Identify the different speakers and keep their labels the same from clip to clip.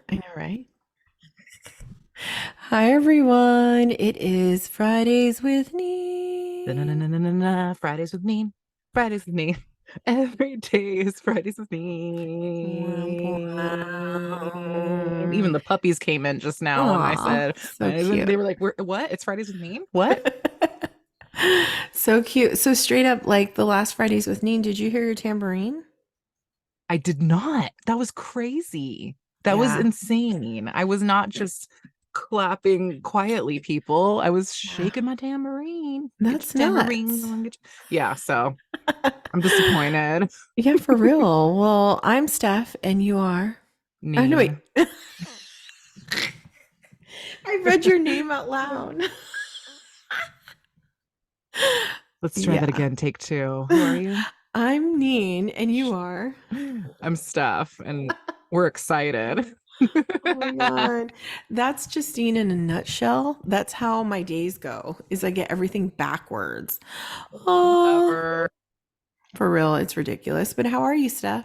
Speaker 1: I know, right? Hi, everyone. It is Fridays with Nee.
Speaker 2: Na-na-na-na-na-na. Fridays with me. Fridays with me. Every day is Fridays with
Speaker 1: Womp
Speaker 2: me. Even
Speaker 1: womp.
Speaker 2: the puppies came in just now when I
Speaker 1: Aw,
Speaker 2: said
Speaker 1: so
Speaker 2: Fridays with,
Speaker 1: cute.
Speaker 2: they were like, What? It's Fridays with me? What?
Speaker 1: So cute. So straight up, like the last Fridays with Nee, did you hear your tambourine?
Speaker 2: I did not. That was crazy. That was
Speaker 1: Yeah.
Speaker 2: insane. I was not just clapping quietly, people. I was
Speaker 1: Yeah.
Speaker 2: shaking my tambourine. Get your
Speaker 1: That's
Speaker 2: tambourine
Speaker 1: nuts.
Speaker 2: going. Yeah, so I'm disappointed.
Speaker 1: Yeah, for real. Well, I'm Steph and you are. Oh, no, wait.
Speaker 2: Neen.
Speaker 1: I read your name out loud.
Speaker 2: Let's try that
Speaker 1: Yeah.
Speaker 2: again. Take two. Who are you?
Speaker 1: I'm Neen and you are.
Speaker 2: I'm Steph, and we're excited.
Speaker 1: Oh my God. That's Justine in a nutshell. That's how my days go, is I get everything backwards. Oh,
Speaker 2: Whatever.
Speaker 1: for real, it's ridiculous. But how are you, Steph?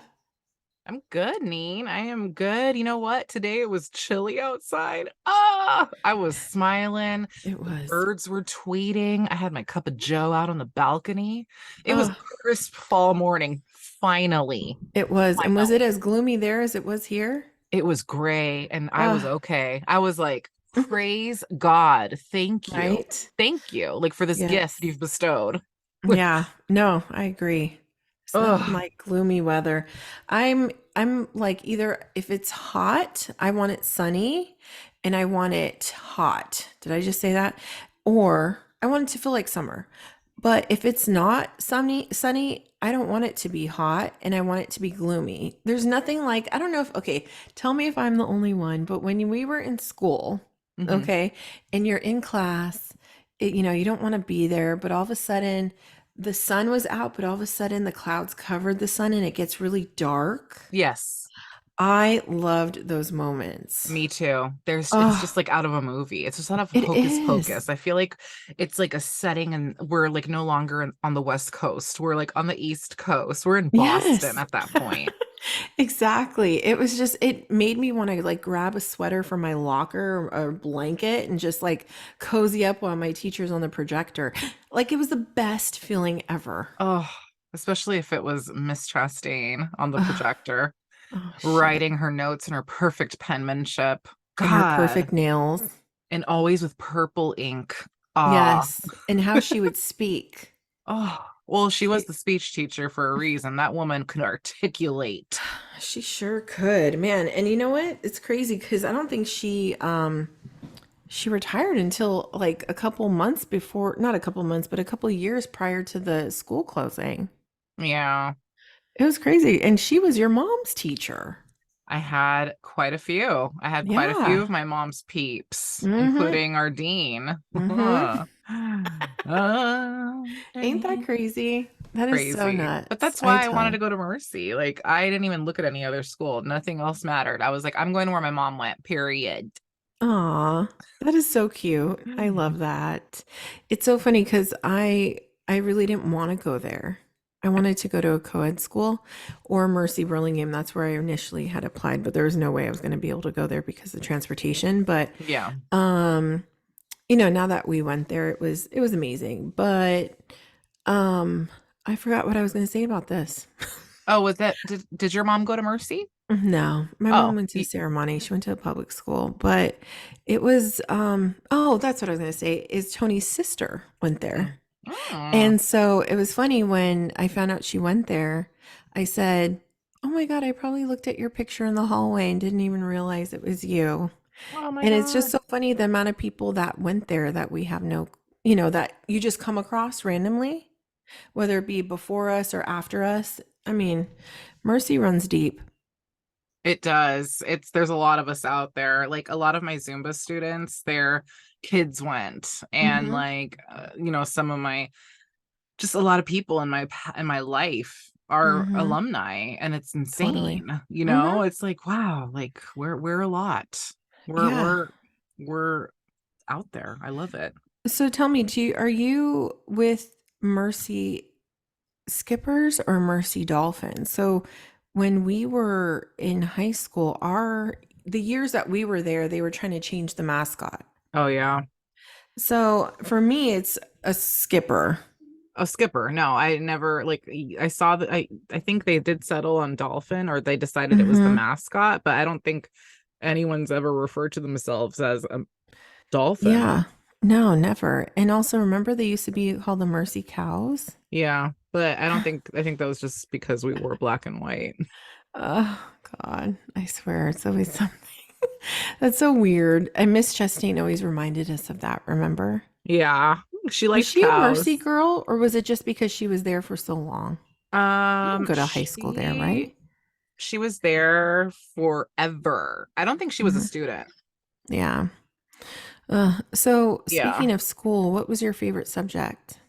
Speaker 2: I'm good, Neen. I am good. You know what? Today it was chilly outside. Ah, I was smiling.
Speaker 1: It
Speaker 2: The
Speaker 1: was.
Speaker 2: birds were tweeting. I had my cup of Joe out on the balcony. It was a
Speaker 1: Oh,
Speaker 2: crisp fall morning. Finally.
Speaker 1: it was. And was it
Speaker 2: Finally.
Speaker 1: as gloomy there as it was here?
Speaker 2: It was gray and I was
Speaker 1: Oh,
Speaker 2: okay. I was like, praise God. Thank you.
Speaker 1: right?
Speaker 2: Thank you. Like for this gift
Speaker 1: Yes.
Speaker 2: you've bestowed.
Speaker 1: Yeah. No, I agree. It's nothing
Speaker 2: Ugh.
Speaker 1: like gloomy weather. I'm like either if it's hot, I want it sunny and I want it hot. Did I just say that? Or I want it to feel like summer. But if it's not sunny, I don't want it to be hot and I want it to be gloomy. There's nothing like, I don't know if, okay, tell me if I'm the only one, but when we were in school,
Speaker 2: Mhm.
Speaker 1: okay, and you're in class, you don't want to be there, but all of a sudden the sun was out, but all of a sudden the clouds covered the sun and it gets really dark.
Speaker 2: Yes,
Speaker 1: I loved those moments.
Speaker 2: me too. It's
Speaker 1: Oh,
Speaker 2: just like out of a movie. It's just out of
Speaker 1: it
Speaker 2: Hocus
Speaker 1: is.
Speaker 2: Pocus. I feel like it's like a setting and we're like no longer on the West Coast. We're like on the East Coast. We're in Boston
Speaker 1: Yes.
Speaker 2: at that point.
Speaker 1: Exactly. It was just, it made me want to like grab a sweater from my locker or a blanket and just like cozy up while my teacher's on the projector. Like it was the best feeling ever.
Speaker 2: Oh, especially if it was Miss Chastain on the
Speaker 1: Oh,
Speaker 2: projector,
Speaker 1: oh shit.
Speaker 2: writing her notes in her perfect penmanship.
Speaker 1: And her
Speaker 2: God.
Speaker 1: perfect nails.
Speaker 2: And always with purple ink. Ah.
Speaker 1: Yes. And how she would speak.
Speaker 2: Oh, well, she was
Speaker 1: She
Speaker 2: the speech teacher for a reason. That woman could articulate.
Speaker 1: she sure could. Man, and you know what? It's crazy because I don't think she retired until like a couple months before, not a couple months, but a couple years prior to the school closing.
Speaker 2: Yeah.
Speaker 1: It was crazy. And she was your mom's teacher.
Speaker 2: I had quite a few. I had quite a few
Speaker 1: Yeah.
Speaker 2: of my mom's peeps,
Speaker 1: Mm-hmm.
Speaker 2: including our dean.
Speaker 1: Mm-hmm.
Speaker 2: Uh,
Speaker 1: Ain't that crazy? That is so
Speaker 2: Crazy. But
Speaker 1: nuts.
Speaker 2: that's
Speaker 1: I
Speaker 2: why I
Speaker 1: tell
Speaker 2: wanted
Speaker 1: you.
Speaker 2: to go to Mercy. Like, I didn't even look at any other school. Nothing else mattered. I was like, I'm going to where my mom went, period.
Speaker 1: Aw, that is so cute. I love that. It's so funny because I really didn't want to go there. I wanted to go to a co-ed school or Mercy Burlingame. That's where I initially had applied, but there was no way I was going to be able to go there because of transportation. But
Speaker 2: Yeah.
Speaker 1: um, now that we went there, it was amazing. But um, I forgot what I was going to say about this.
Speaker 2: Oh, was that did your mom go to Mercy?
Speaker 1: No, my mom
Speaker 2: Oh,
Speaker 1: went to ceremony. She went to a public school, but it was oh, that's what I was going to say is Tony's sister went
Speaker 2: mm,
Speaker 1: there.
Speaker 2: mm.
Speaker 1: And so it was funny when I found out she went there, I said, "Oh my God, I probably looked at your picture in the hallway and didn't even realize it was you."
Speaker 2: Oh my
Speaker 1: And it's just
Speaker 2: God.
Speaker 1: so funny the amount of people that went there that we have no, that you just come across randomly, whether it be before us or after us. I mean, Mercy runs deep.
Speaker 2: It does. There's a lot of us out there. Like a lot of my Zumba students, their kids went, and
Speaker 1: Hmm.
Speaker 2: like some of my just a lot of people in in my life are
Speaker 1: Hmm.
Speaker 2: alumni, and it's
Speaker 1: Totally.
Speaker 2: insane.
Speaker 1: Hmm.
Speaker 2: It's like wow, like we're a lot. We're
Speaker 1: Yeah.
Speaker 2: we're we're out there. I love it.
Speaker 1: So tell me, are you with Mercy Skippers or Mercy Dolphins? So when we were in high school, our the years that we were there, they were trying to change the mascot.
Speaker 2: Oh yeah.
Speaker 1: So for me, it's a skipper.
Speaker 2: A skipper. No, I never like I saw that I think they did settle on dolphin or they decided it was the
Speaker 1: Hmm.
Speaker 2: mascot, but I don't think anyone's ever referred to themselves as a dolphin.
Speaker 1: Yeah. No, never. And also remember they used to be called the Mercy Cows?
Speaker 2: Yeah, but I think that was just because we wore black and white.
Speaker 1: Oh God. I swear it's always something. That's so weird. And Miss Chastain always reminded us of that, remember?
Speaker 2: Yeah, she
Speaker 1: Was
Speaker 2: liked
Speaker 1: she a Mercy
Speaker 2: cows.
Speaker 1: girl or was it just because she was there for so long? You didn't go to high school there,
Speaker 2: She
Speaker 1: right?
Speaker 2: she was there forever. I don't think she was a
Speaker 1: Hmm.
Speaker 2: student.
Speaker 1: Yeah. So
Speaker 2: Yeah.
Speaker 1: speaking of school, what was your favorite subject?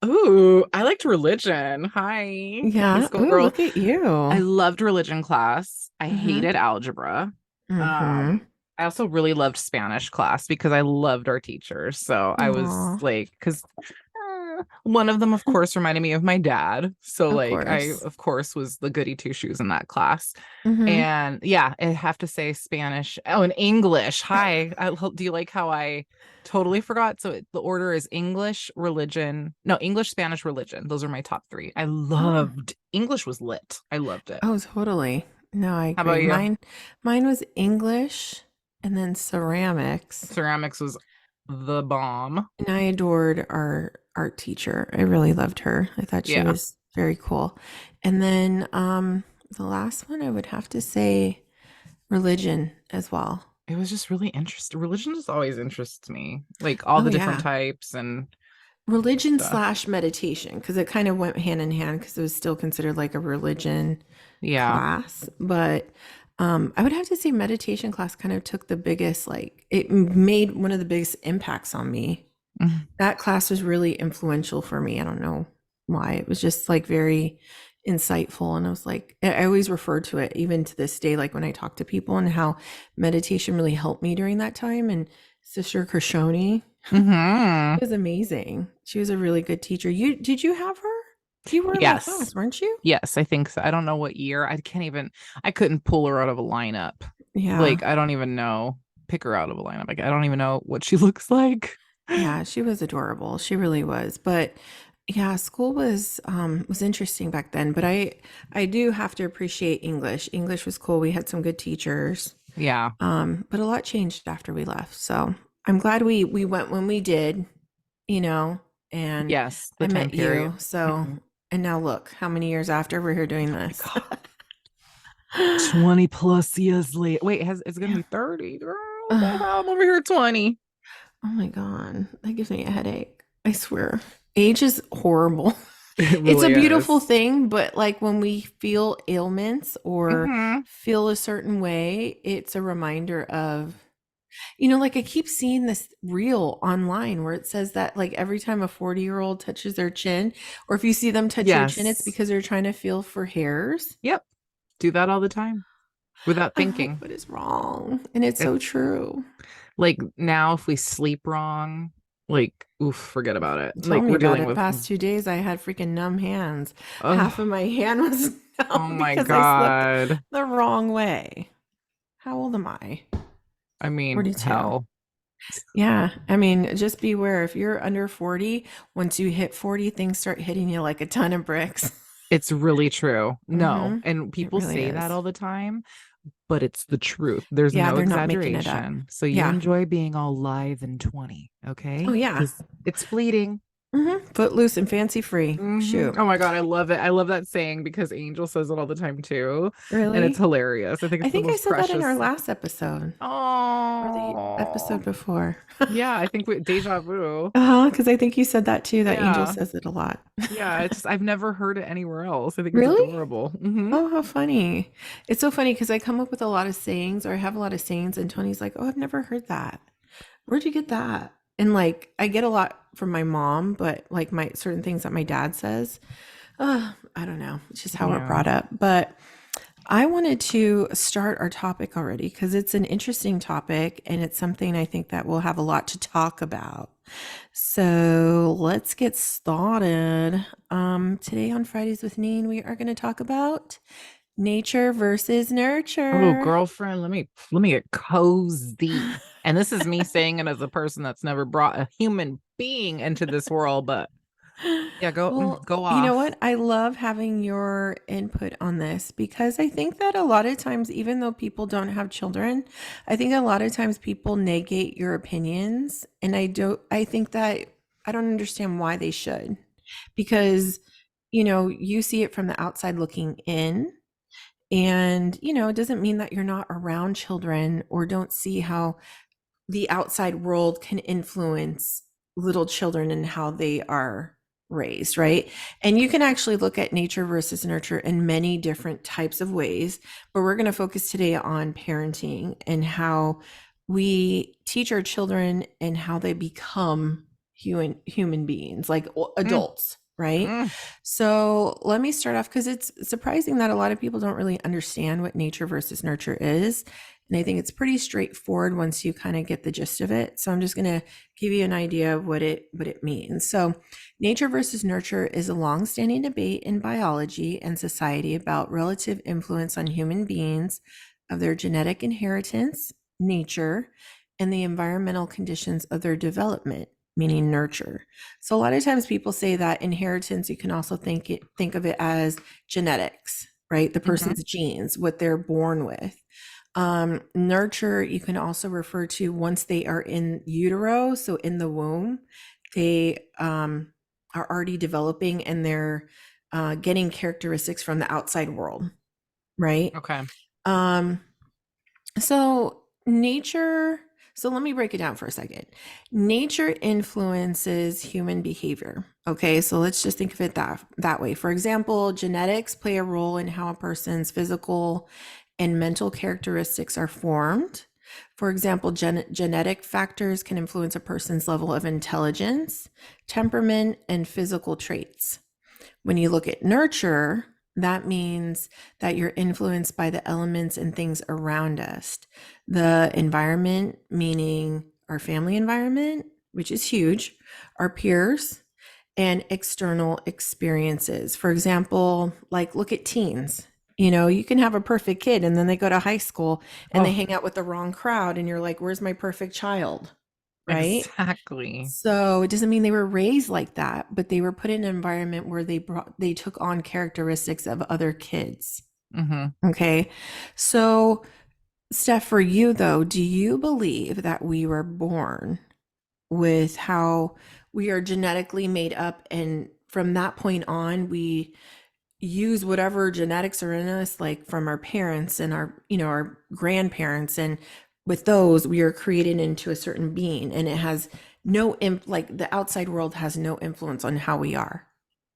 Speaker 2: Ooh, I liked religion. Hi, high
Speaker 1: Yeah.
Speaker 2: school
Speaker 1: Oh,
Speaker 2: girl.
Speaker 1: look at
Speaker 2: I
Speaker 1: you.
Speaker 2: loved religion class. I
Speaker 1: Hmm.
Speaker 2: hated algebra.
Speaker 1: Hmm.
Speaker 2: I also really loved Spanish class because I loved our teachers. So I was
Speaker 1: Aw.
Speaker 2: like, because one of them, of course, reminded me of my dad. So
Speaker 1: Of
Speaker 2: like I,
Speaker 1: course.
Speaker 2: of course, was the goody two shoes in that class.
Speaker 1: Hmm.
Speaker 2: And yeah, I have to say Spanish. Oh, and English. Hi. Do you like how I totally forgot? So the order is English, religion. No, English, Spanish, religion. Those are my top three. I
Speaker 1: Oh.
Speaker 2: loved English was lit. I loved it.
Speaker 1: Oh, totally. No, I
Speaker 2: How
Speaker 1: agree.
Speaker 2: about you?
Speaker 1: Mine was English and then ceramics.
Speaker 2: Ceramics was the bomb.
Speaker 1: And I adored our art teacher. I really loved her. I thought she
Speaker 2: Yeah.
Speaker 1: was very cool. And then the last one I would have to say religion as well.
Speaker 2: It was just really interesting. Religion just always interests me. Like all
Speaker 1: Oh
Speaker 2: the different
Speaker 1: yeah.
Speaker 2: types and
Speaker 1: Religion
Speaker 2: stuff.
Speaker 1: slash meditation because it kind of went hand in hand because it was still considered like a religion
Speaker 2: Yeah.
Speaker 1: class. But I would have to say meditation class kind of took the biggest, like, it made one of the biggest impacts on me.
Speaker 2: Mhm.
Speaker 1: That class was really influential for me. I don't know why. It was just like very insightful. And I was like, I always refer to it even to this day, like when I talk to people and how meditation really helped me during that time. And Sister Krishoni,
Speaker 2: Mhm.
Speaker 1: it was amazing. She was a really good teacher. Did you have her? You were in that
Speaker 2: Yes.
Speaker 1: class, weren't you?
Speaker 2: Yes, I think so. I don't know what year. I couldn't pull her out of a lineup.
Speaker 1: Yeah.
Speaker 2: Like, I don't even know, pick her out of a lineup. Like, I don't even know what she looks like.
Speaker 1: Yeah, she was adorable. She really was. But yeah, school was interesting back then, but I do have to appreciate English. English was cool. We had some good teachers.
Speaker 2: Yeah.
Speaker 1: But a lot changed after we left. So, I'm glad we went when we did, you know, and
Speaker 2: Yes, the
Speaker 1: I
Speaker 2: time
Speaker 1: met you.
Speaker 2: period.
Speaker 1: So,
Speaker 2: Mhm.
Speaker 1: and now look, how many years after we're here doing
Speaker 2: Oh my
Speaker 1: this.
Speaker 2: God. 20 plus years later. Wait, it's gonna
Speaker 1: Yeah.
Speaker 2: be 30. Girl, what the hell? I'm over here 20.
Speaker 1: Oh my God. That gives me a headache. I swear. Age is horrible.
Speaker 2: It
Speaker 1: It's a
Speaker 2: really
Speaker 1: beautiful
Speaker 2: is.
Speaker 1: thing, but like when we feel ailments or
Speaker 2: Hmm.
Speaker 1: feel a certain way, it's a reminder of, like I keep seeing this reel online where it says that like every time a 40-year-old touches their chin, or if you see them touch your chin, it's
Speaker 2: Yes.
Speaker 1: because they're trying to feel for hairs.
Speaker 2: Yep. Do that all the time without
Speaker 1: I'm like,
Speaker 2: thinking.
Speaker 1: what is wrong? And it's so
Speaker 2: It's
Speaker 1: true.
Speaker 2: like now if we sleep wrong, like, oof, forget about it.
Speaker 1: Tell
Speaker 2: Like
Speaker 1: me
Speaker 2: we're
Speaker 1: about
Speaker 2: dealing
Speaker 1: it.
Speaker 2: with,
Speaker 1: Past 2 days, I had freaking numb hands. Half of
Speaker 2: oh,
Speaker 1: my hand was
Speaker 2: oh
Speaker 1: numb
Speaker 2: my
Speaker 1: because I slept
Speaker 2: God.
Speaker 1: the wrong way. How old am I?
Speaker 2: I mean,
Speaker 1: 42.
Speaker 2: hell.
Speaker 1: Yeah. I mean, just beware if you're under 40, once you hit 40, things start hitting you like a ton of bricks.
Speaker 2: It's really true. No.
Speaker 1: Hmm.
Speaker 2: And
Speaker 1: It
Speaker 2: people
Speaker 1: really
Speaker 2: say that
Speaker 1: is.
Speaker 2: all the time, but it's the truth. There's
Speaker 1: Yeah,
Speaker 2: no
Speaker 1: they're not making it up.
Speaker 2: exaggeration. So you
Speaker 1: Yeah.
Speaker 2: enjoy being all lithe and 20,
Speaker 1: Oh,
Speaker 2: okay?
Speaker 1: yeah.
Speaker 2: Because it's fleeting.
Speaker 1: Footloose and fancy free. Shoot.
Speaker 2: Oh my God, I love it. I love that saying because Angel says it all the time too. And it's
Speaker 1: Really?
Speaker 2: hilarious. I think
Speaker 1: I
Speaker 2: it's the
Speaker 1: think I
Speaker 2: most
Speaker 1: said that in our
Speaker 2: precious.
Speaker 1: last episode or the
Speaker 2: Oh,
Speaker 1: episode before.
Speaker 2: yeah. I think deja vu.
Speaker 1: Because I think you said that too, that Angel
Speaker 2: Yeah.
Speaker 1: says it a lot.
Speaker 2: Yeah. It's just, I've never heard it anywhere else. I think it's
Speaker 1: Really?
Speaker 2: adorable.
Speaker 1: Oh, how funny. It's so funny because I come up with a lot of sayings or I have a lot of sayings, and Tony's like, oh, I've never heard that. Where'd you get that? And like, I get a lot from my mom, but like my certain things that my dad says, I don't know. It's just how we're
Speaker 2: Yeah.
Speaker 1: brought up. But I wanted to start our topic already because it's an interesting topic and it's something I think that we'll have a lot to talk about. So let's get started. Today on Fridays with Neen, we are going to talk about Nature versus
Speaker 2: Oh,
Speaker 1: nurture.
Speaker 2: girlfriend, let me get cozy. And this is me saying it as a person that's never brought a human being into this world, but yeah, go
Speaker 1: Well,
Speaker 2: go
Speaker 1: you know
Speaker 2: off.
Speaker 1: what? I love having your input on this because I think that a lot of times, even though people don't have children, I think a lot of times people negate your opinions. And I think that I don't understand why they should because, you see it from the outside looking in. And, it doesn't mean that you're not around children or don't see how the outside world can influence little children and how they are raised, right? And you can actually look at nature versus nurture in many different types of ways, but we're going to focus today on parenting and how we teach our children and how they become human beings, like
Speaker 2: Mm,
Speaker 1: adults, right?
Speaker 2: mm.
Speaker 1: So let me start off because it's surprising that a lot of people don't really understand what nature versus nurture is. And I think it's pretty straightforward once you kind of get the gist of it. So I'm just going to give you an idea of what it means. So nature versus nurture is a long-standing debate in biology and society about relative influence on human beings of their genetic inheritance, nature, and the environmental conditions of their development, meaning nurture. So a lot of times people say that inheritance, you can also think of it as genetics, right? The
Speaker 2: Mhm.
Speaker 1: person's genes, what they're born with. Nurture, you can also refer to once they are in utero, so in the womb, they are already developing and they're getting characteristics from the outside world, right?
Speaker 2: Okay.
Speaker 1: Um, so let me break it down for a second. Nature influences human behavior. Okay, so let's just think of it that way. For example, genetics play a role in how a person's physical and mental characteristics are formed. For example, genetic factors can influence a person's level of intelligence, temperament, and physical traits. When you look at nurture, that means that you're influenced by the elements and things around us. The environment, meaning our family environment, which is huge, our peers, and external experiences. For example, like look at teens. You can have a perfect kid and then they go to high school and they
Speaker 2: Oh,
Speaker 1: hang out with the wrong crowd, and you're like, where's my perfect child? Right?
Speaker 2: exactly.
Speaker 1: So it doesn't mean they were raised like that, but they were put in an environment where they took on characteristics of other kids.
Speaker 2: Hmm.
Speaker 1: Okay. So, Steph, for you though, do you believe that we were born with how we are genetically made up, and from that point on we use whatever genetics are in us, like from our parents and our grandparents, and with those we are created into a certain being, and it has like the outside world has no influence on how we are.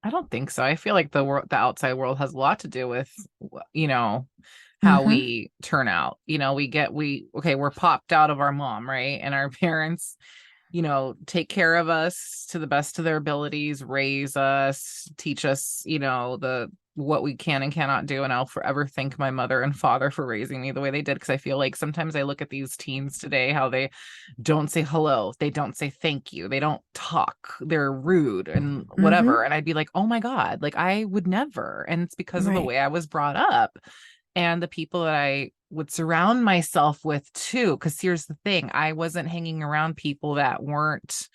Speaker 2: I don't think so. I feel like the outside world has a lot to do with, you know, how
Speaker 1: Mm-hmm.
Speaker 2: we turn out. Okay, we're popped out of our mom, right? And our parents, take care of us to the best of their abilities, raise us, teach us, the what we can and cannot do. And I'll forever thank my mother and father for raising me the way they did. Because I feel like sometimes I look at these teens today, how they don't say hello, they don't say thank you, they don't talk, they're rude and
Speaker 1: Mm-hmm.
Speaker 2: whatever. And I'd be like, oh my God, like I would never. And it's because of the
Speaker 1: Right.
Speaker 2: way I was brought up and the people that I would surround myself with too. Because here's the thing, I wasn't hanging around people that weren't,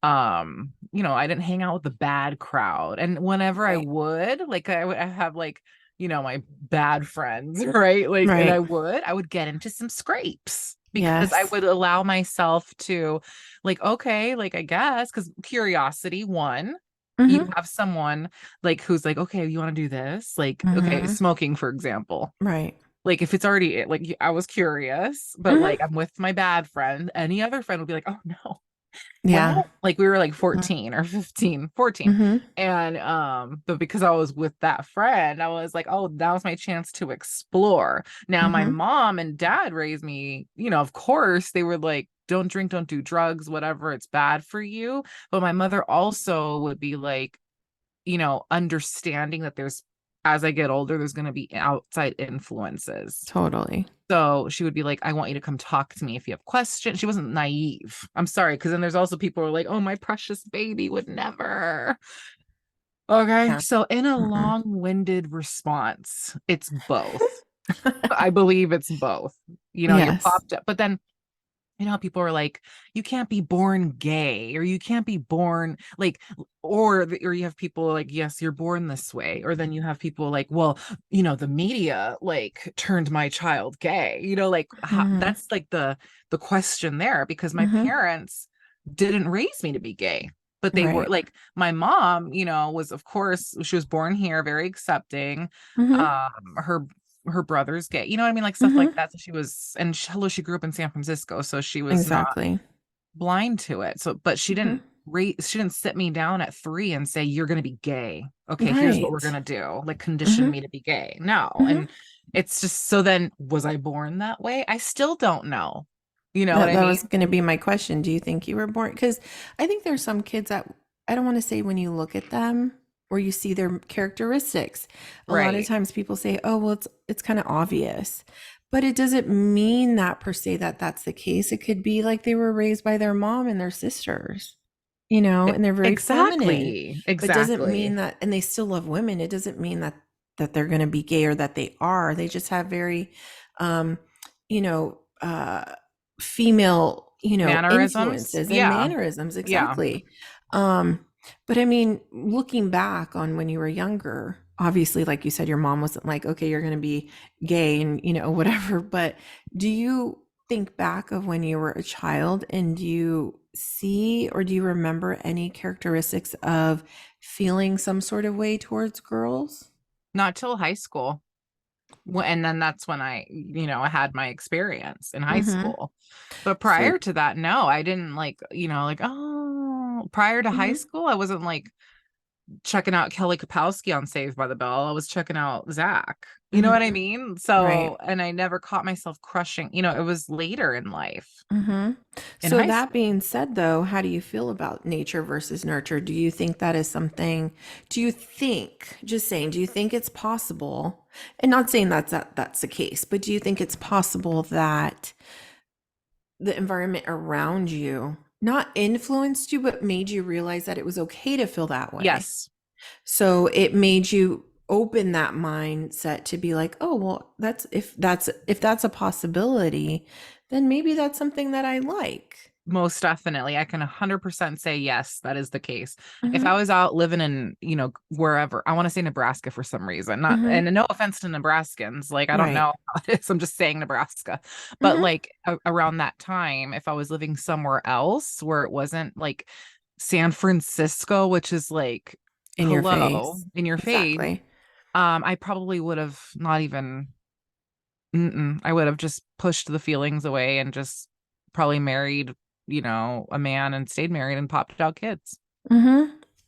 Speaker 2: I didn't hang out with the bad crowd. And whenever I
Speaker 1: Right.
Speaker 2: would, like, I have like, my bad friends, right? Like, and
Speaker 1: Right.
Speaker 2: I would get into some scrapes because I
Speaker 1: Yes.
Speaker 2: would allow myself to, like, okay, like, I guess, because curiosity, one, you
Speaker 1: Mm-hmm.
Speaker 2: have someone like who's like, okay, you want to do this? Like, okay,
Speaker 1: Mm-hmm.
Speaker 2: smoking, for example.
Speaker 1: Right.
Speaker 2: Like, if it's already like I was curious, but like
Speaker 1: Mm-hmm.
Speaker 2: I'm with my bad friend, any other friend would be like, oh no,
Speaker 1: Yeah.
Speaker 2: well, like we were like 14 or 15, 14.
Speaker 1: Mm-hmm.
Speaker 2: And but because I was with that friend, I was like, oh, that was my chance to explore. Now my
Speaker 1: Mm-hmm.
Speaker 2: mom and dad raised me, of course, they were like, don't drink, don't do drugs, whatever, it's bad for you. But my mother also would be like, understanding that as I get older, there's going to be outside influences.
Speaker 1: Totally.
Speaker 2: So she would be like, I want you to come talk to me if you have questions. She wasn't naive. I'm sorry. Cause then there's also people who are like, oh, my precious baby would never. Okay.
Speaker 1: Yeah.
Speaker 2: So in a
Speaker 1: Mm-mm.
Speaker 2: long-winded response, it's both. I believe it's both. You're
Speaker 1: Yes.
Speaker 2: popped up, but then how people are like, you can't be born gay, or you can't be born like, or you have people like, yes, you're born this way, or then you have people like, well, the media like turned my child gay. Like
Speaker 1: Hmm.
Speaker 2: that's like the question there, because my
Speaker 1: Hmm.
Speaker 2: parents didn't raise me to be gay, but they were
Speaker 1: Right.
Speaker 2: like, my mom, was, of course, she was born here, very accepting.
Speaker 1: Hmm.
Speaker 2: Her brother's gay, you know what I mean, like stuff like
Speaker 1: Hmm.
Speaker 2: that. So she was, and hello, she grew up in San Francisco, so she was not
Speaker 1: Exactly.
Speaker 2: blind to it. So, but
Speaker 1: Hmm.
Speaker 2: she didn't sit me down at 3 and say, you're going to be gay. Okay, here's what we're going
Speaker 1: Right.
Speaker 2: to do. Like, condition
Speaker 1: Hmm.
Speaker 2: me to be gay. No.
Speaker 1: Hmm.
Speaker 2: And it's just, so then was I born that way? I still don't know. You know what I
Speaker 1: That
Speaker 2: mean?
Speaker 1: was going to be my question. Do you think you were born? Because I think there's some kids that I don't want to say when you look at them or you see their characteristics. A lot of
Speaker 2: Right.
Speaker 1: times people say, "Oh, well, it's kind of obvious," but it doesn't mean that per se that that's the case. It could be like they were raised by their mom and their sisters, and they're very feminine,
Speaker 2: Exactly.
Speaker 1: but doesn't mean
Speaker 2: Exactly.
Speaker 1: that, and they still love women. It doesn't mean that they're going to be gay or that they are. They just have very, um, you know, female,
Speaker 2: Mannerisms.
Speaker 1: influences and
Speaker 2: Yeah.
Speaker 1: mannerisms.
Speaker 2: Yeah.
Speaker 1: Exactly. Um, but I mean, looking back on when you were younger, obviously, like you said, your mom wasn't like, okay, you're going to be gay and, whatever. But do you think back of when you were a child and do you see or do you remember any characteristics of feeling some sort of way towards girls?
Speaker 2: Not till high school. And then that's when I had my experience in high
Speaker 1: Mm-hmm.
Speaker 2: school. But
Speaker 1: So,
Speaker 2: prior to that, no, I didn't like, like, oh, prior to high
Speaker 1: mhm.
Speaker 2: school, I wasn't like checking out Kelly Kapowski on Saved by the Bell. I was checking out Zach. You know what I
Speaker 1: Mhm.
Speaker 2: mean?
Speaker 1: Right.
Speaker 2: So, and I never caught myself crushing, it was later in life,
Speaker 1: Hmm.
Speaker 2: in
Speaker 1: So
Speaker 2: high
Speaker 1: that
Speaker 2: school.
Speaker 1: being said, though, how do you feel about nature versus nurture? Do you think that is something? Do you think, just saying, do you think it's possible? And not saying that's the case, but do you think it's possible that the environment around you not influenced you, but made you realize that it was okay to feel that way?
Speaker 2: Yes,
Speaker 1: So it made you open that mindset to be like, oh, well, that's a possibility, then maybe that's something that I like.
Speaker 2: most definitely. I can 100% say yes, that is the case. If I
Speaker 1: Hmm.
Speaker 2: was out living in, wherever, I want to say Nebraska for some reason, not,
Speaker 1: Hmm.
Speaker 2: and no offense to Nebraskans, like, I don't
Speaker 1: Right.
Speaker 2: know how it is. I'm just saying Nebraska. But
Speaker 1: Hmm.
Speaker 2: like around that time, if I was living somewhere else where it wasn't like San Francisco, which is like,
Speaker 1: In your
Speaker 2: hello,
Speaker 1: face.
Speaker 2: in your face,
Speaker 1: Exactly.
Speaker 2: I probably would have not even, I would have just pushed the feelings away and just probably married, a man, and stayed married and popped out kids.
Speaker 1: Hmm.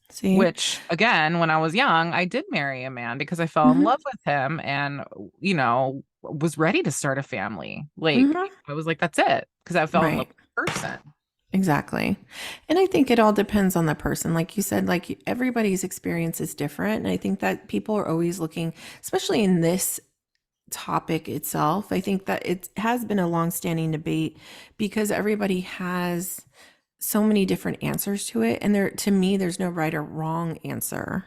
Speaker 1: See.
Speaker 2: Which, again, when I was young, I did marry a man because I fell in
Speaker 1: Hmm.
Speaker 2: love with him and, was ready to start a family. Like,
Speaker 1: Hmm.
Speaker 2: I was like, that's it. Because I fell in love
Speaker 1: Right.
Speaker 2: with the person.
Speaker 1: Exactly. And I think it all depends on the person. Like you said, like everybody's experience is different. And I think that people are always looking, especially in this topic itself. I think that it has been a long-standing debate because everybody has so many different answers to it. And there, to me, there's no right or wrong answer.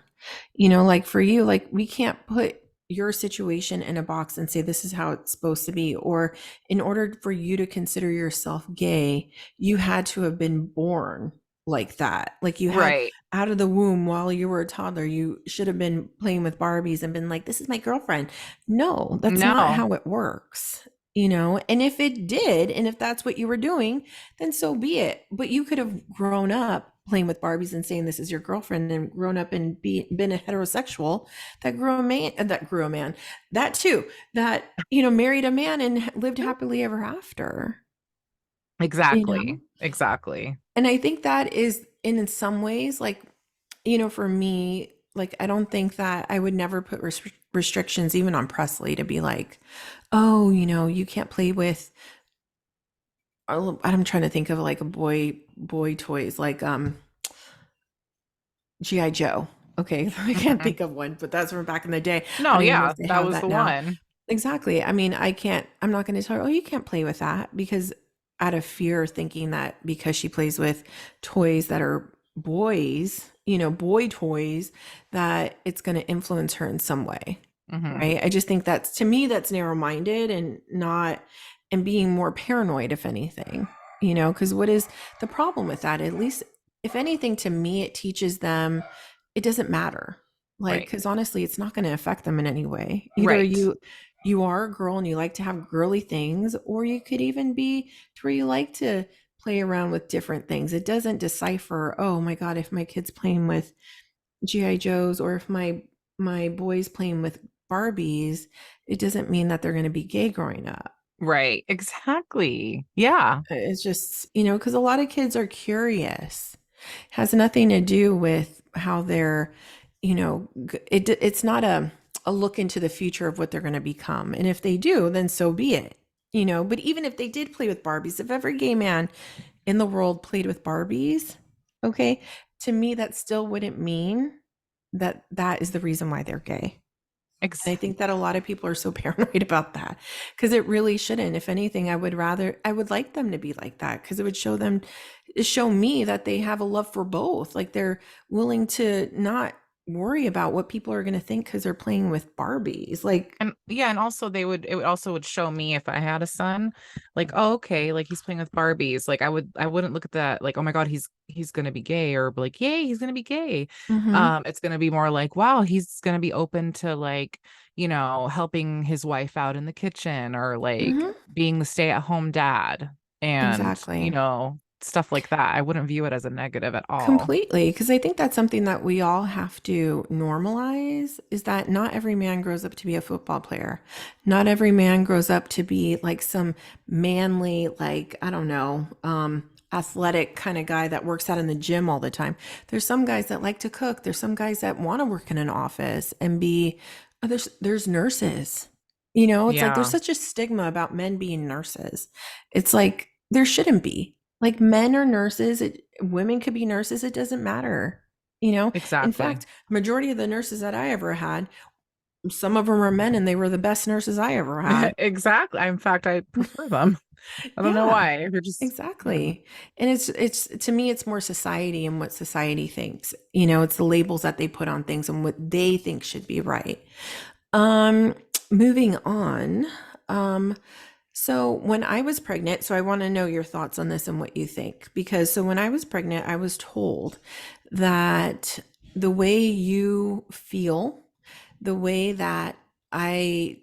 Speaker 1: Like for you, like we can't put your situation in a box and say this is how it's supposed to be. Or in order for you to consider yourself gay, you had to have been born like that. Like you had
Speaker 2: Right.
Speaker 1: out of the womb while you were a toddler, you should have been playing with Barbies and been like, this is my girlfriend. No, that's not
Speaker 2: No,
Speaker 1: how it works. And if it did, and if that's what you were doing, then so be it. But you could have grown up playing with Barbies and saying this is your girlfriend and grown up and been a heterosexual that too, that, married a man and lived happily ever after, you know?
Speaker 2: exactly. Exactly.
Speaker 1: And I think that is in some ways, like, for me, like, I don't think that I would never put restrictions even on Presley to be like, oh, you can't play with, I'm trying to think of like a boy toys like GI Joe. Okay, I can't
Speaker 2: Mhm.
Speaker 1: think of one, but that's from back in the day. I
Speaker 2: No,
Speaker 1: don't even know
Speaker 2: yeah,
Speaker 1: if they
Speaker 2: that
Speaker 1: have
Speaker 2: was
Speaker 1: that
Speaker 2: the
Speaker 1: now.
Speaker 2: one.
Speaker 1: Exactly. I mean, I'm not going to tell her, oh, you can't play with that because out of fear, thinking that because she plays with toys that are boys, boy toys, that it's going to influence her in some way.
Speaker 2: Hmm.
Speaker 1: Right. I just think that's, to me, that's narrow minded and not, and being more paranoid, if anything, because what is the problem with that? At least, if anything, to me, it teaches them it doesn't matter. Like,
Speaker 2: Right.
Speaker 1: because honestly, it's not going to affect them in any way. Either
Speaker 2: Right.
Speaker 1: you are a girl and you like to have girly things, or you could even be to where you like to play around with different things. It doesn't decipher, oh my God, if my kid's playing with GI Joes, or if my boy's playing with Barbies, it doesn't mean that they're going to be gay growing up.
Speaker 2: Right. Exactly. Yeah.
Speaker 1: It's just, because a lot of kids are curious. It has nothing to do with how they're, it's not a look into the future of what they're going to become. And if they do, then so be it. But even if they did play with Barbies, if every gay man in the world played with Barbies, okay, to me, that still wouldn't mean that that is the reason why they're gay.
Speaker 2: Ex
Speaker 1: And I think that a lot of people are so paranoid about that, because it really shouldn't. If anything, I would like them to be like that, because it would show me that they have a love for both. Like, they're willing to not worry about what people are going to think because they're playing with Barbies. Like,
Speaker 2: And yeah, and also it would also would show me if I had a son, like, oh, okay, like he's playing with Barbies. Like I wouldn't look at that like, oh my God, he's gonna be gay, or like, yay, he's gonna be gay.
Speaker 1: mm-hmm,
Speaker 2: It's gonna be more like, wow, he's gonna be open to like, helping his wife out in the kitchen, or like
Speaker 1: mm-hmm,
Speaker 2: being the stay-at-home dad, and
Speaker 1: exactly.
Speaker 2: stuff like that. I wouldn't view it as a negative at all.
Speaker 1: Completely, because I think that's something that we all have to normalize, is that not every man grows up to be a football player. Not every man grows up to be like some manly, like, I don't know, athletic kind of guy that works out in the gym all the time. There's some guys that like to cook. There's some guys that want to work in an office and be, there's nurses. It's like there's
Speaker 2: Yeah,
Speaker 1: such a stigma about men being nurses. It's like there shouldn't be. Like, men are nurses, women could be nurses, it doesn't matter. In
Speaker 2: exactly.
Speaker 1: fact, majority of the nurses that I ever had, some of them were men, and they were the best nurses I ever had.
Speaker 2: Exactly. In fact, I prefer them. I don't know
Speaker 1: Yeah,
Speaker 2: why. They're just
Speaker 1: exactly. And it's to me, it's more society and what society thinks. It's the labels that they put on things and what they think should be right. Um, moving on. Um, So when I was pregnant, so I want to know your thoughts on this and what you think. Because so when I was pregnant, I was told that the way you feel, the way that I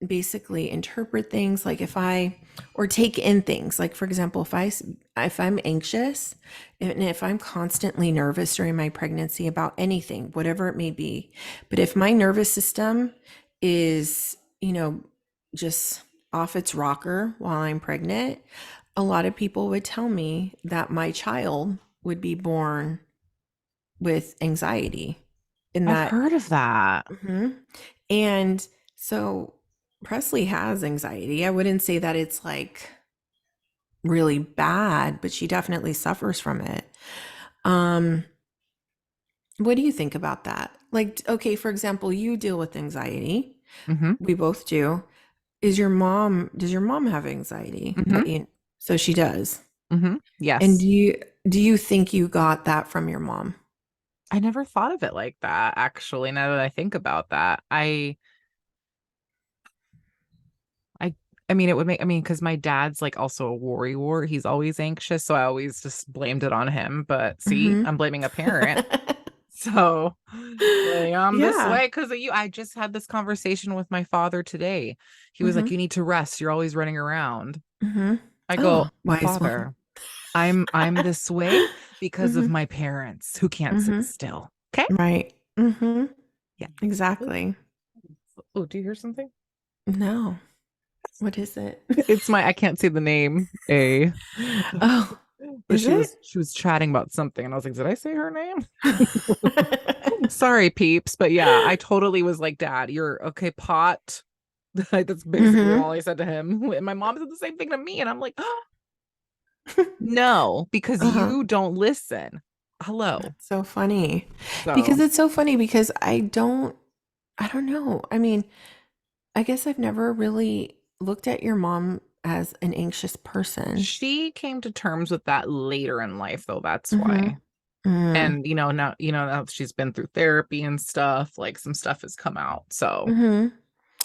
Speaker 1: basically interpret things, like if I, or take in things, like for example, if I'm anxious and if I'm constantly nervous during my pregnancy about anything, whatever it may be, but if my nervous system is, just off its rocker while I'm pregnant, a lot of people would tell me that my child would be born with anxiety, and
Speaker 2: I've
Speaker 1: that.
Speaker 2: heard of that.
Speaker 1: Mhm. And so Presley has anxiety. I wouldn't say that it's like really bad, but she definitely suffers from it. Um, what do you think about that? Like, okay, for example, you deal with anxiety.
Speaker 2: Hmm.
Speaker 1: We both do. Does your mom have anxiety?
Speaker 2: Hmm.
Speaker 1: So she does.
Speaker 2: Hmm.
Speaker 1: And
Speaker 2: Yes.
Speaker 1: do you think you got that from your mom?
Speaker 2: I never thought of it like that, actually, now that I think about that. I I mean it would make, I mean, because my dad's like also a worry war. He's always anxious, so I always just blamed it on him. But see,
Speaker 1: Hmm.
Speaker 2: I'm blaming a parent. So like, I'm this
Speaker 1: Yeah.
Speaker 2: way because of you. I just had this conversation with my father today. He was like,
Speaker 1: Hmm.
Speaker 2: you need to rest. You're always running around.
Speaker 1: Hmm.
Speaker 2: I
Speaker 1: Oh,
Speaker 2: go,
Speaker 1: wise one.
Speaker 2: Father, I'm this way because of
Speaker 1: Hmm.
Speaker 2: my parents who can't sit
Speaker 1: Hmm.
Speaker 2: still. Okay?
Speaker 1: Right. Hmm.
Speaker 2: Yeah. Oh,
Speaker 1: Exactly.
Speaker 2: oh, do you hear something?
Speaker 1: No. What is it?
Speaker 2: It's my, I can't say the name. A
Speaker 1: Oh,
Speaker 2: but
Speaker 1: is it?
Speaker 2: she was chatting about something and I was like, did I say her name? Sorry, peeps. But yeah, I totally was like, Dad, you're okay, pot. That's basically
Speaker 1: Hmm.
Speaker 2: all I said to him. And my mom said the same thing to me. And I'm like, oh, no, because
Speaker 1: Uh-huh.
Speaker 2: you don't listen. Hello.
Speaker 1: So funny. Because
Speaker 2: So
Speaker 1: it's so funny, because I don't know. I mean, I guess I've never really looked at your mom as an anxious person.
Speaker 2: she came to terms with that later in life, though. That's
Speaker 1: Mhm.
Speaker 2: why.
Speaker 1: Mm.
Speaker 2: And now now that she's been through therapy and stuff, like some stuff has come out. So
Speaker 1: Mm-hmm.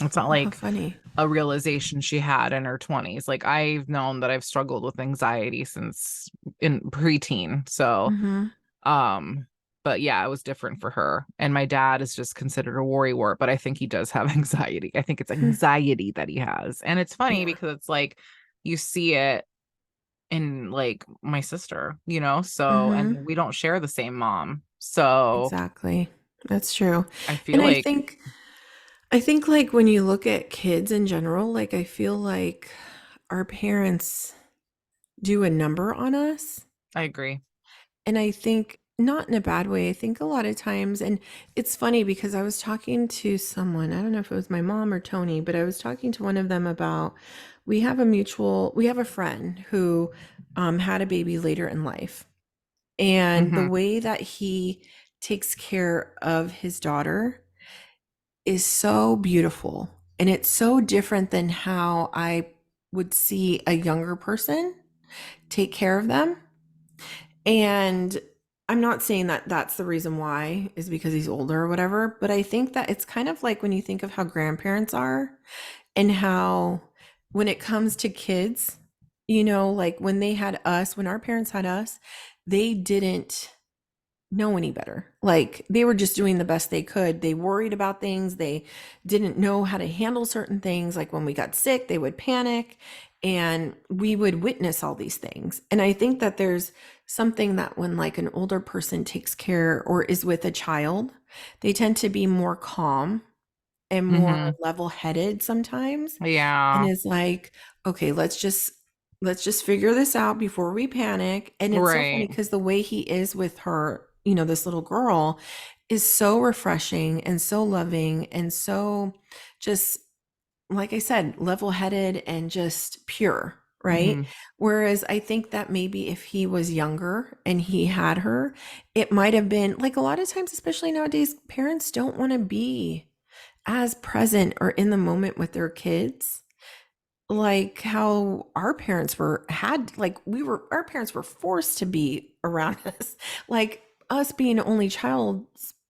Speaker 2: it's not
Speaker 1: Oh, how
Speaker 2: like
Speaker 1: funny.
Speaker 2: a realization she had in her 20s. Like I've known that I've struggled with anxiety since in preteen. So
Speaker 1: Mm-hmm.
Speaker 2: um but yeah, it was different for her. And my dad is just considered a worrywart, but I think he does have anxiety. I think it's anxiety that he has. And it's funny
Speaker 1: Yeah.
Speaker 2: because it's like you see it in like my sister, so,
Speaker 1: Mm-hmm.
Speaker 2: and we don't share the same mom. So
Speaker 1: Exactly. That's true.
Speaker 2: I feel
Speaker 1: And I
Speaker 2: like
Speaker 1: think I think like when you look at kids in general, like I feel like our parents do a number on us.
Speaker 2: I agree.
Speaker 1: And I think not in a bad way. I think a lot of times, and it's funny because I was talking to someone, I don't know if it was my mom or Tony, but I was talking to one of them about we have a friend who had a baby later in life. And the
Speaker 2: Hmm.
Speaker 1: way that he takes care of his daughter is so beautiful. And it's so different than how I would see a younger person take care of them. And I'm not saying that that's the reason why is because he's older or whatever, but I think that it's kind of like when you think of how grandparents are and how when it comes to kids, like when they had us, when our parents had us, they didn't know any better. Like they were just doing the best they could. They worried about things. They didn't know how to handle certain things. Like when we got sick, they would panic and we would witness all these things. And I think that there's something that when like an older person takes care or is with a child, they tend to be more calm and more
Speaker 2: Hmm.
Speaker 1: level-headed sometimes and
Speaker 2: Yeah.
Speaker 1: is like, okay, let's just figure this out before we panic. And it's so funny
Speaker 2: Right.
Speaker 1: because the way he is with her, this little girl is so refreshing and so loving and so just like I said, level-headed and just pure, right?
Speaker 2: Hmm.
Speaker 1: Whereas I think that maybe if he was younger and he had her, it might have been like a lot of times, especially nowadays, parents don't want to be as present or in the moment with their kids like how our parents were had like we were our parents were forced to be around us like us being an only child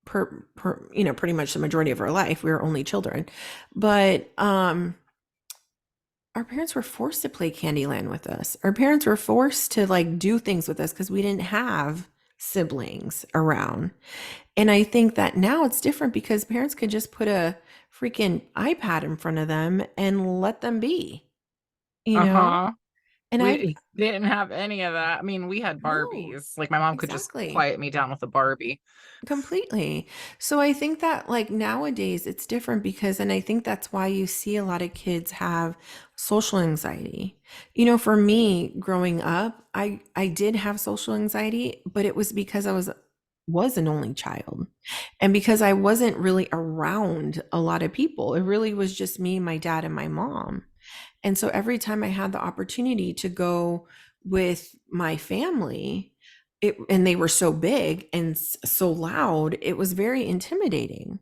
Speaker 1: pretty much the majority of our life we were only children but our parents were forced to play Candyland with us. Our parents were forced to like do things with us because we didn't have siblings around. And I think that now it's different because parents could just put a freaking iPad in front of them and let them be, you know?
Speaker 2: Uh-huh.
Speaker 1: And I
Speaker 2: We didn't have any of that. I mean, we had
Speaker 1: no,
Speaker 2: Barbies. Like my mom could just
Speaker 1: exactly.
Speaker 2: quiet me down with a Barbie.
Speaker 1: Completely. So I think that like nowadays it's different because, and I think that's why you see a lot of kids have social anxiety. For me growing up, I did have social anxiety, but it was because I was an only child. And because I wasn't really around a lot of people. It really was just me, my dad, and my mom. And so every time I had the opportunity to go with my family, and they were so big and so loud, it was very intimidating.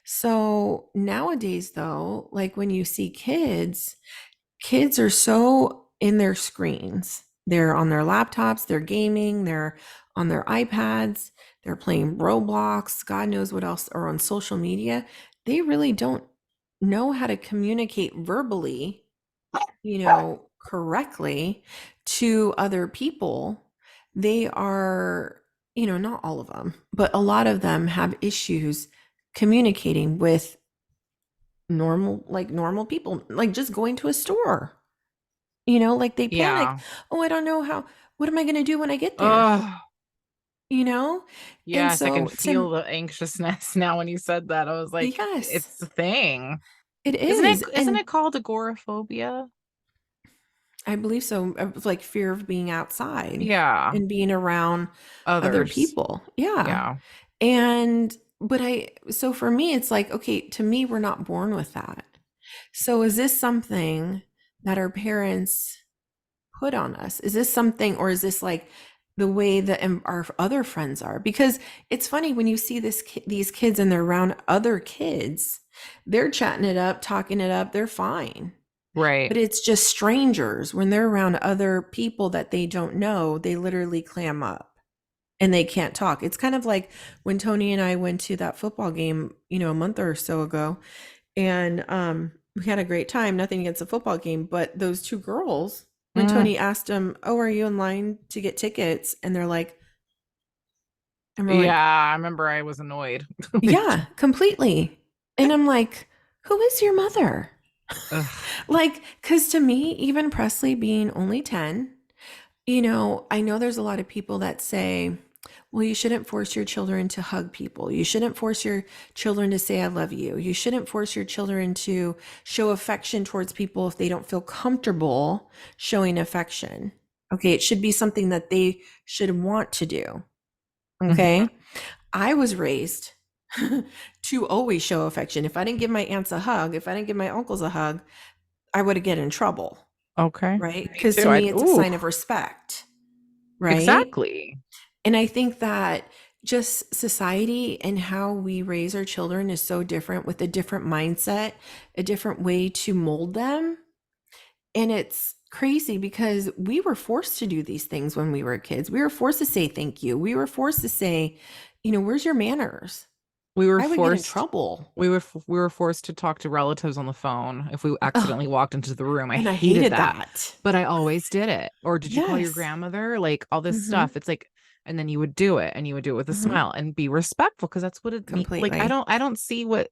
Speaker 1: So nowadays, though, like when you see kids are so in their screens. They're on their laptops, they're gaming, they're on their iPads, they're playing Roblox, God knows what else, or on social media. They really don't know how to communicate verbally correctly to other people, they are, not all of them, but a lot of them have issues communicating with normal people, like just going to a store, like they panic.
Speaker 2: Yeah.
Speaker 1: Oh, I don't know what am I going to do when I get there?
Speaker 2: Oh,
Speaker 1: You know? And
Speaker 2: yes, I can
Speaker 1: so
Speaker 2: feel the anxiousness now when you said that. I was like,
Speaker 1: yes,
Speaker 2: it's a thing.
Speaker 1: it
Speaker 2: Isn't it
Speaker 1: is.
Speaker 2: isn't
Speaker 1: And
Speaker 2: it called agoraphobia?
Speaker 1: I believe so, of like fear of being outside
Speaker 2: Yeah.
Speaker 1: and being around other
Speaker 2: Others.
Speaker 1: people. Yeah.
Speaker 2: Yeah.
Speaker 1: So for me, it's like, okay, to me, we're not born with that. So is this something that our parents put on us? Is this something, or is this like the way that our other friends are? Because it's funny when you see these kids and they're around other kids, they're chatting it up, talking it up, they're fine. But
Speaker 2: Right.
Speaker 1: it's just strangers when they're around other people that they don't know, they literally clam up. and they can't talk. It's kind of like when Tony and I went to that football game, a month or so ago, and we had a great time. Nothing against the football game, but those two girls, when
Speaker 2: Mm,
Speaker 1: Tony asked them, "Oh, are you in line to get tickets?" and they're like, and we're
Speaker 2: yeah,
Speaker 1: like,
Speaker 2: I remember I was annoyed.
Speaker 1: "Yeah, completely." And I'm like, "Who is your mother?"
Speaker 2: Ugh.
Speaker 1: Like, because to me, even Presley being only 10, I know there's a lot of people that say, well, you shouldn't force your children to hug people. You shouldn't force your children to say, I love you. You shouldn't force your children to show affection towards people if they don't feel comfortable showing affection. Okay. It should be something that they should want to do.
Speaker 2: Mhm.
Speaker 1: Okay. I was raised to always show affection. If I didn't give my aunts a hug, if I didn't give my uncles a hug, I would get in trouble.
Speaker 2: Okay.
Speaker 1: Right.
Speaker 2: Me
Speaker 1: Because to
Speaker 2: too.
Speaker 1: me, it's a
Speaker 2: Ooh,
Speaker 1: sign of respect. Right.
Speaker 2: exactly.
Speaker 1: And I think that just society and how we raise our children is so different with a different mindset, a different way to mold them. And it's crazy because we were forced to do these things when we were kids. We were forced to say thank you. We were forced to say, where's your manners?
Speaker 2: We were
Speaker 1: I would get in
Speaker 2: forced
Speaker 1: trouble.
Speaker 2: we were forced to talk to relatives on the phone if we
Speaker 1: Oh,
Speaker 2: accidentally walked into the room. I
Speaker 1: and I
Speaker 2: hated
Speaker 1: hated
Speaker 2: that.
Speaker 1: that.
Speaker 2: But I always did it. Or did you call your
Speaker 1: Yes.
Speaker 2: grandmother? Like all this
Speaker 1: Mm-hmm.
Speaker 2: stuff. It's like, and then you would do it and you would do it with a
Speaker 1: Mm-hmm.
Speaker 2: smile and be respectful because that's what it means. Like
Speaker 1: Completely.
Speaker 2: I don't see what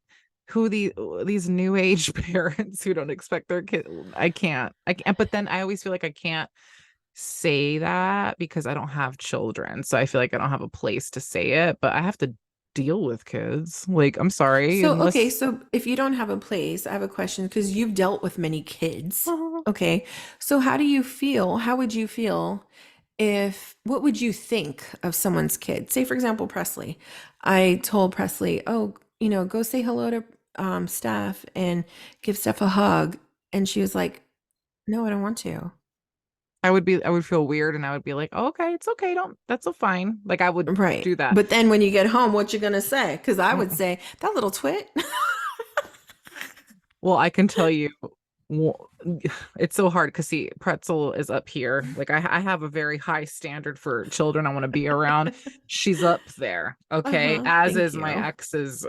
Speaker 2: who these new age parents who don't expect their kid. I can't, but then I always feel like I can't say that because I don't have children. So I feel like I don't have a place to say it, but I have to deal with kids. Like, I'm sorry,
Speaker 1: So, okay,
Speaker 2: unless
Speaker 1: so if you don't have a place, I have a question because you've dealt with many kids. Okay. So, how do you feel? How would you feel what would you think of someone's kid? Say, for example, Presley. I told Presley, oh, go say hello to Steph and give Steph a hug. And she was like, no, I don't want to.
Speaker 2: I would feel weird and I would be like, oh, okay, it's okay. Don't, that's so fine. Like I would
Speaker 1: Right.
Speaker 2: do that.
Speaker 1: But then when you get home, what you gonna say? Because I would
Speaker 2: Mm.
Speaker 1: say, that little twit.
Speaker 2: Well, I can tell you, well, it's so hard because see, Pretzel is up here. Like I have a very high standard for children I want to be around. She's up there, okay,
Speaker 1: Uh-huh.
Speaker 2: as
Speaker 1: Thank
Speaker 2: is my
Speaker 1: you.
Speaker 2: ex's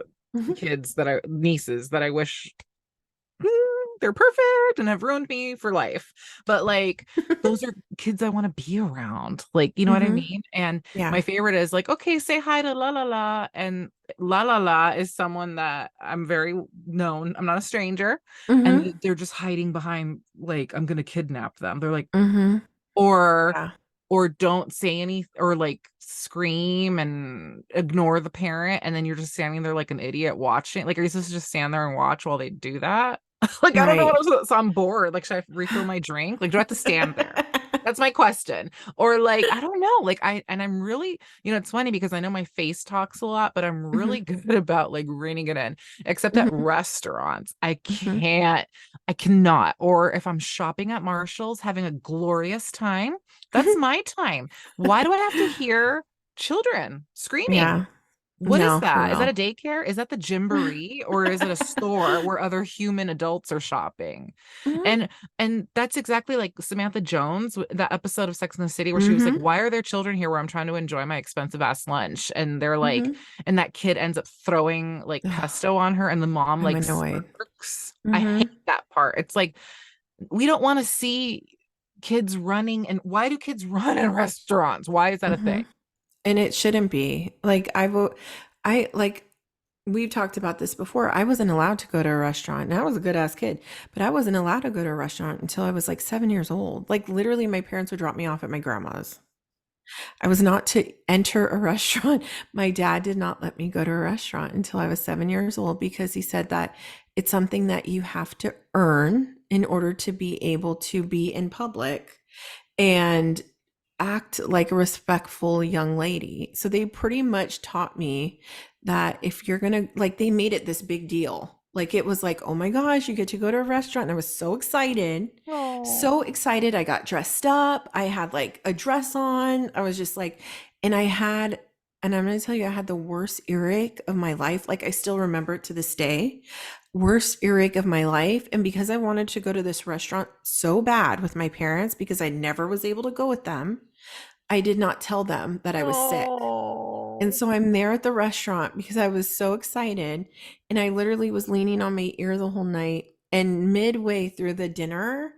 Speaker 2: kids that I nieces that I wish they're perfect and have ruined me for life. But like those are kids I want to be around. Like, you know what I
Speaker 1: Hmm.
Speaker 2: mean? And
Speaker 1: Yeah.
Speaker 2: my favorite is like, okay, say hi to la la la. And la la la is someone that I'm very known. I'm not a stranger.
Speaker 1: Hmm.
Speaker 2: And they're just hiding behind like I'm gonna kidnap them. They're like,
Speaker 1: Hmm.
Speaker 2: or
Speaker 1: Yeah.
Speaker 2: or don't say any or like scream and ignore the parent and then you're just standing there like an idiot watching like are you supposed to just stand there and watch while they do that like I don't know what
Speaker 1: Right.
Speaker 2: I'm supposed, so I'm bored like should I refill my drink like do I have to stand there that's my question or like I don't know like I'm really it's funny because I know my face talks a lot but I'm really
Speaker 1: Hmm.
Speaker 2: good about like reining it in except at
Speaker 1: Hmm.
Speaker 2: restaurants
Speaker 1: Hmm.
Speaker 2: I cannot or if I'm shopping at Marshall's having a glorious time that's my time. Why do I have to hear children screaming?
Speaker 1: Yeah.
Speaker 2: What is
Speaker 1: No, for
Speaker 2: that? Is that
Speaker 1: real.
Speaker 2: a daycare? Is that the gymboree? Or is it a store where other human adults are shopping?
Speaker 1: Hmm.
Speaker 2: And that's exactly like Samantha Jones, that episode of Sex and the City where she was like,
Speaker 1: Hmm.
Speaker 2: why are there children here where I'm trying to enjoy my expensive ass lunch? And they're like,
Speaker 1: Hmm.
Speaker 2: and that kid ends up throwing like
Speaker 1: Ugh,
Speaker 2: pesto on her and the mom
Speaker 1: I'm
Speaker 2: like
Speaker 1: annoyed.
Speaker 2: smirks. I
Speaker 1: Hmm.
Speaker 2: hate that part. It's like we don't want to see kids running and why do kids run in restaurants? Why is that a
Speaker 1: Hmm.
Speaker 2: thing?
Speaker 1: And it shouldn't be. Like I will I like we've talked about this before. I wasn't allowed to go to a restaurant. And I was a good ass kid, but I wasn't allowed to go to a restaurant until I was like 7 years old. Like literally my parents would drop me off at my grandma's. I was not to enter a restaurant. My dad did not let me go to a restaurant until I was 7 years old because he said that it's something that you have to earn in order to be able to be in public and act like a respectful young lady. So they pretty much taught me that if you're going to, like, they made it this big deal. Like, it was like, oh my gosh, you get to go to a restaurant. And I was so excited.
Speaker 2: Oh,
Speaker 1: So excited. I got dressed up. I had like a dress on. I was just like, and I had, and I'm going to tell you, I had the worst earache of my life. Like, I still remember it to this day. Worst earache of my life. And because I wanted to go to this restaurant so bad with my parents, because I never was able to go with them, I did not tell them that I was sick. And
Speaker 2: Oh.
Speaker 1: so I'm there at the restaurant because I was so excited. And I literally was leaning on my ear the whole night. And midway through the dinner,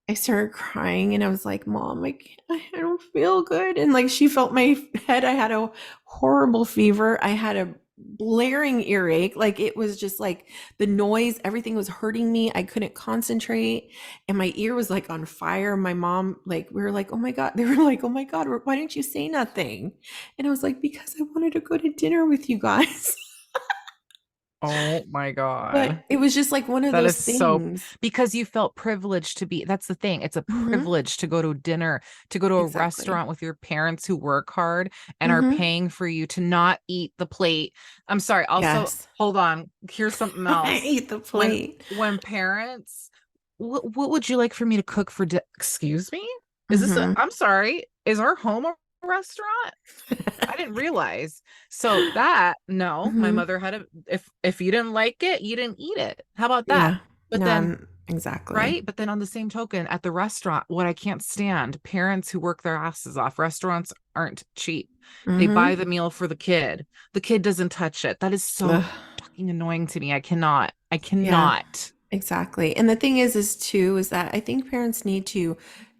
Speaker 1: I started crying and I was like, Mom, I don't feel good. And like she felt my head. I had a horrible fever. I had a blaring earache. Like it was just like the noise, everything was hurting me. I couldn't concentrate. And my ear was like on fire. My mom, like, we were like, oh my God. They were like, oh my God, why didn't you say nothing? And I was like, because I wanted to go to dinner with you guys.
Speaker 2: Oh my
Speaker 1: But
Speaker 2: God.
Speaker 1: it was just like one of
Speaker 2: That
Speaker 1: those
Speaker 2: is so
Speaker 1: things.
Speaker 2: because you felt privileged to be. That's the thing. It's a
Speaker 1: Hmm.
Speaker 2: privilege to go to dinner, to go to a
Speaker 1: Exactly.
Speaker 2: restaurant with your parents who work hard and are
Speaker 1: Hmm.
Speaker 2: paying for you to not eat the plate. I'm sorry. Also,
Speaker 1: Yes.
Speaker 2: hold on. Here's something
Speaker 1: I
Speaker 2: else.
Speaker 1: ate the
Speaker 2: When
Speaker 1: plate.
Speaker 2: parents, what would you like for me to cook for excuse me? Is this a,
Speaker 1: Hmm.
Speaker 2: I'm sorry. Is our home a restaurant? I didn't realize. So that no, my
Speaker 1: Hmm.
Speaker 2: mother had a if you didn't like it, you didn't eat it. How about that?
Speaker 1: Yeah.
Speaker 2: But
Speaker 1: No,
Speaker 2: then,
Speaker 1: exactly.
Speaker 2: right? But then on the same token, at the restaurant, what I can't stand, parents who work their asses off. Restaurants aren't cheap. They buy
Speaker 1: Hmm.
Speaker 2: the meal for the kid. The kid doesn't touch it. That is so
Speaker 1: Ugh.
Speaker 2: fucking annoying to me. I cannot. I
Speaker 1: Yeah,
Speaker 2: cannot.
Speaker 1: exactly. And the thing is too, is that I think parents need to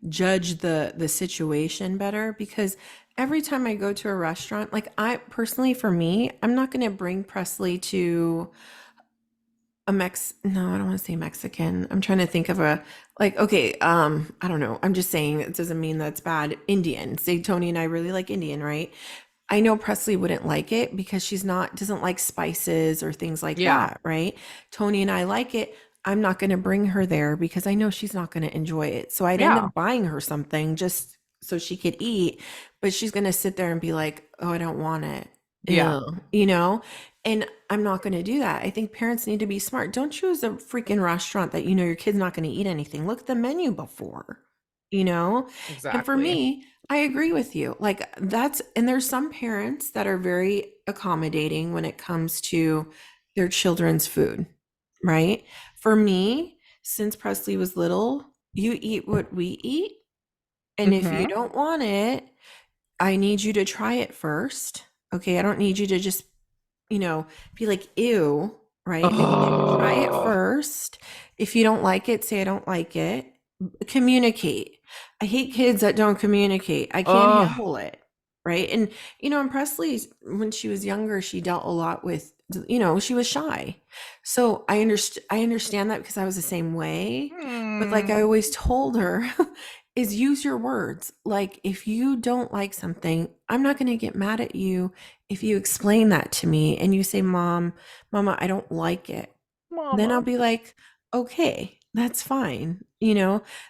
Speaker 1: judge the situation better because every time I go to a restaurant, like I personally, for me, I'm not going to bring Presley to no, I don't want to say Mexican. I'm trying to think of a like okay, I don't know. I'm just saying it doesn't mean that's bad. Indian. Say Tony and I really like Indian, right? I know Presley wouldn't like it because she's not doesn't like spices or things like
Speaker 2: Yeah.
Speaker 1: that, right? Tony and I like it. I'm not going to bring her there because I know she's not going to enjoy it. So I'd end
Speaker 2: Yeah.
Speaker 1: up buying her something just so she could eat, but she's going to sit there and be like, "Oh, I don't want it."
Speaker 2: Yeah.
Speaker 1: Ew, you know? And I'm not going to do that. I think parents need to be smart. Don't choose a freaking restaurant that you know your kid's not going to eat anything. Look at the menu before, you know? And for
Speaker 2: Exactly.
Speaker 1: me, I agree with you. Like that's, and there's some parents that are very accommodating when it comes to their children's food, right? For me, since Presley was little, you eat what we eat. And if you
Speaker 2: Mm-hmm.
Speaker 1: don't want it, I need you to try it first. Okay. I don't need you to just be like, ew, right? I need you to try it
Speaker 2: Oh.
Speaker 1: first. If you don't like it, say, I don't like it. Communicate. I hate kids that don't communicate. I can't
Speaker 2: Oh.
Speaker 1: handle it. Right. And Presley, when she was younger, she dealt a lot with, she was shy. So I understand that because I was the same way. But like
Speaker 2: Hmm.
Speaker 1: I always told her, is use your words. Like if you don't like something, I'm not going to get mad at you if you explain that to me and you say, Mama, I don't like it, then I'll
Speaker 2: Mama.
Speaker 1: be like, okay, that's fine.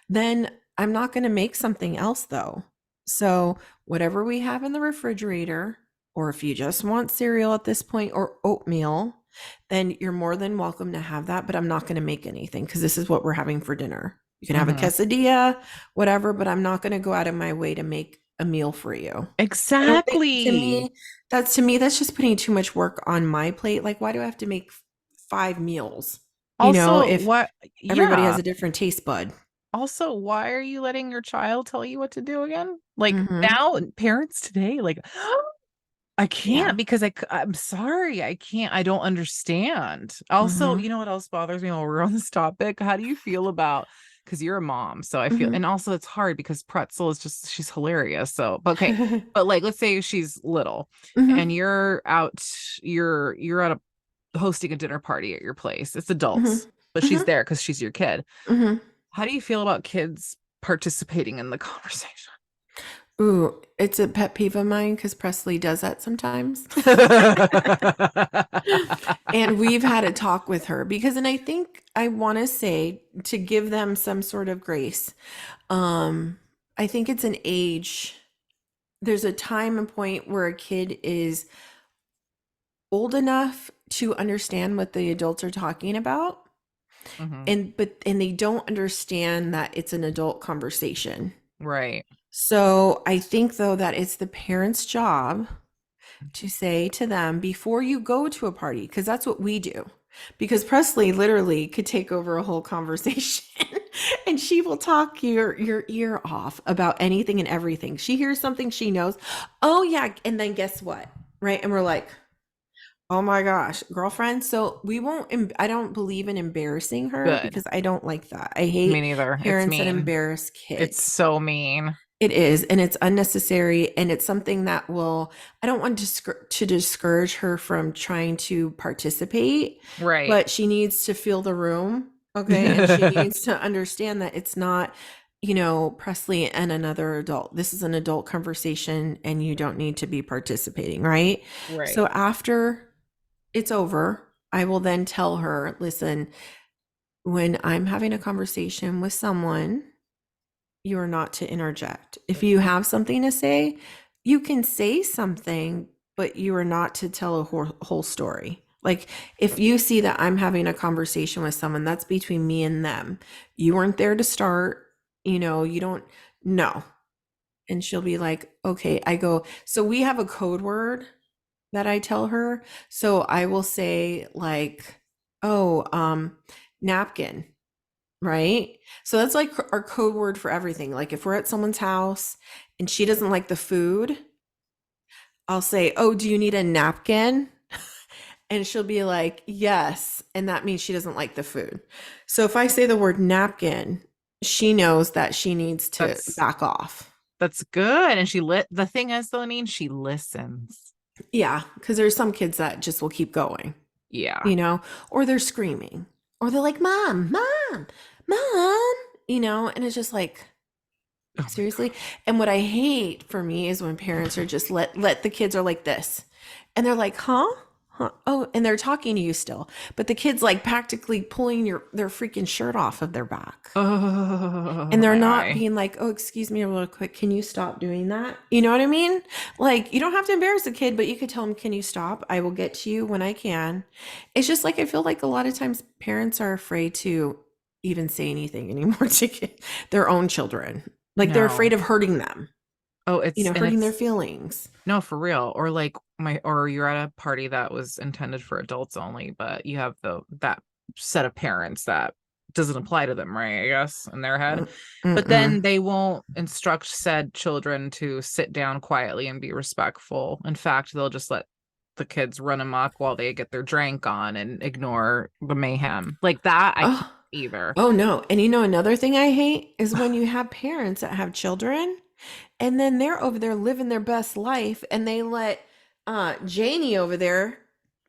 Speaker 1: Then I'm not going to make something else though. So, whatever we have in the refrigerator, or if you just want cereal at this point or oatmeal, then you're more than welcome to have that. But I'm not going to make anything because this is what we're having for dinner. You can have a
Speaker 2: Mm-hmm.
Speaker 1: quesadilla, whatever, but I'm not going to go out of my way to make a meal for you. I don't think
Speaker 2: Exactly.
Speaker 1: to me that's just putting too much work on my plate. Like why do I have to make 5 meals?
Speaker 2: Also,
Speaker 1: If
Speaker 2: what?
Speaker 1: everybody has
Speaker 2: Yeah.
Speaker 1: a different taste bud.
Speaker 2: Also, why are you letting your child tell you what to do again? Like
Speaker 1: Mhm.
Speaker 2: now, parents today, like, I
Speaker 1: Yeah.
Speaker 2: can't because I'm sorry, I can't. I don't understand. Also,
Speaker 1: Mhm.
Speaker 2: you know what else bothers me while we're on this topic? How do you feel about because you're a mom, so I feel,
Speaker 1: Mhm.
Speaker 2: and also it's hard because Pretzel is just she's hilarious. So, but okay, but like let's say she's little
Speaker 1: Mhm.
Speaker 2: and you're out, you're at a hosting a dinner party at your place. It's adults,
Speaker 1: Mhm.
Speaker 2: but she's
Speaker 1: Mhm.
Speaker 2: there because she's your kid.
Speaker 1: Mhm.
Speaker 2: How do you feel about kids participating in the conversation?
Speaker 1: Ooh, it's a pet peeve of mine because Presley does that sometimes. And we've had a talk with her because, and I think I want to say to give them some sort of grace. I think it's an age, there's a time and point where a kid is old enough to understand what the adults are talking about
Speaker 2: Mhm.
Speaker 1: and they don't understand that it's an adult conversation.
Speaker 2: Right.
Speaker 1: So I think though that it's the parents' job to say to them before you go to a party, because that's what we do. because Presley literally could take over a whole conversation and she will talk your ear off about anything and everything. She hears something she knows. Oh yeah, and then guess what? Right? And we're like, "Oh my gosh, girlfriend." So we won't I don't believe in embarrassing her
Speaker 2: Good.
Speaker 1: because I don't like that. I
Speaker 2: Me
Speaker 1: hate
Speaker 2: neither. It's
Speaker 1: parents that
Speaker 2: mean.
Speaker 1: embarrass
Speaker 2: It's
Speaker 1: kids.
Speaker 2: so mean.
Speaker 1: It is, and it's unnecessary, and it's something that will, I don't want to discourage her from trying to participate,
Speaker 2: Right.
Speaker 1: but she needs to feel the room, okay? And she needs to understand that it's not, Presley and another adult. This is an adult conversation, and you don't need to be participating, right?
Speaker 2: Right.
Speaker 1: So after it's over, I will then tell her, listen, when I'm having a conversation with someone, you are not to interject. If you have something to say, you can say something, but you are not to tell a whole story. Like if you see that I'm having a conversation with someone, that's between me and them. You weren't there to start, you don't know. And she'll be like, okay, I go, so we have a code word that I tell her. So I will say like, oh, napkin, right? So that's like our code word for everything. Like if we're at someone's house and she doesn't like the food, I'll say, "Oh, do you need a napkin?" And she'll be like, "Yes." And that means she doesn't like the food. So if I say the word napkin, she knows that she needs to
Speaker 2: That's
Speaker 1: back off.
Speaker 2: that's good. And she lit the thing is though, Neen, she listens.
Speaker 1: Yeah, because there's some kids that just will keep going,
Speaker 2: Yeah.
Speaker 1: you know, or they're screaming, or they're like, "Mom, mom, mom," and it's just like,
Speaker 2: Oh my
Speaker 1: seriously.
Speaker 2: God.
Speaker 1: And what I hate for me is when parents are just let the kids are like this. And they're like, "Huh? Huh? Oh," and they're talking to you still. But the kids like practically pulling their freaking shirt off of their back. And
Speaker 2: Oh,
Speaker 1: they're
Speaker 2: my
Speaker 1: not
Speaker 2: eye.
Speaker 1: being like, "Oh, excuse me, real quick. Can you stop doing that?" You know what I mean? Like, you don't have to embarrass a kid, but you could tell them, "Can you stop? I will get to you when I can." It's just like I feel like a lot of times parents are afraid to even say anything anymore to their own children. Like they're afraid
Speaker 2: No.
Speaker 1: of hurting them,
Speaker 2: Oh,
Speaker 1: hurting their feelings.
Speaker 2: no, for real. Or like or you're at a party that was intended for adults only, but you have that set of parents that doesn't apply to them, right? I guess in their head. But
Speaker 1: Mm-mm.
Speaker 2: then they won't instruct said children to sit down quietly and be respectful. In fact, they'll just let the kids run amok while they get their drink on and ignore the mayhem. Like that, I can't
Speaker 1: Oh,
Speaker 2: either.
Speaker 1: oh no. And another thing I hate is when you have parents that have children and then they're over there living their best life and they let Janie over there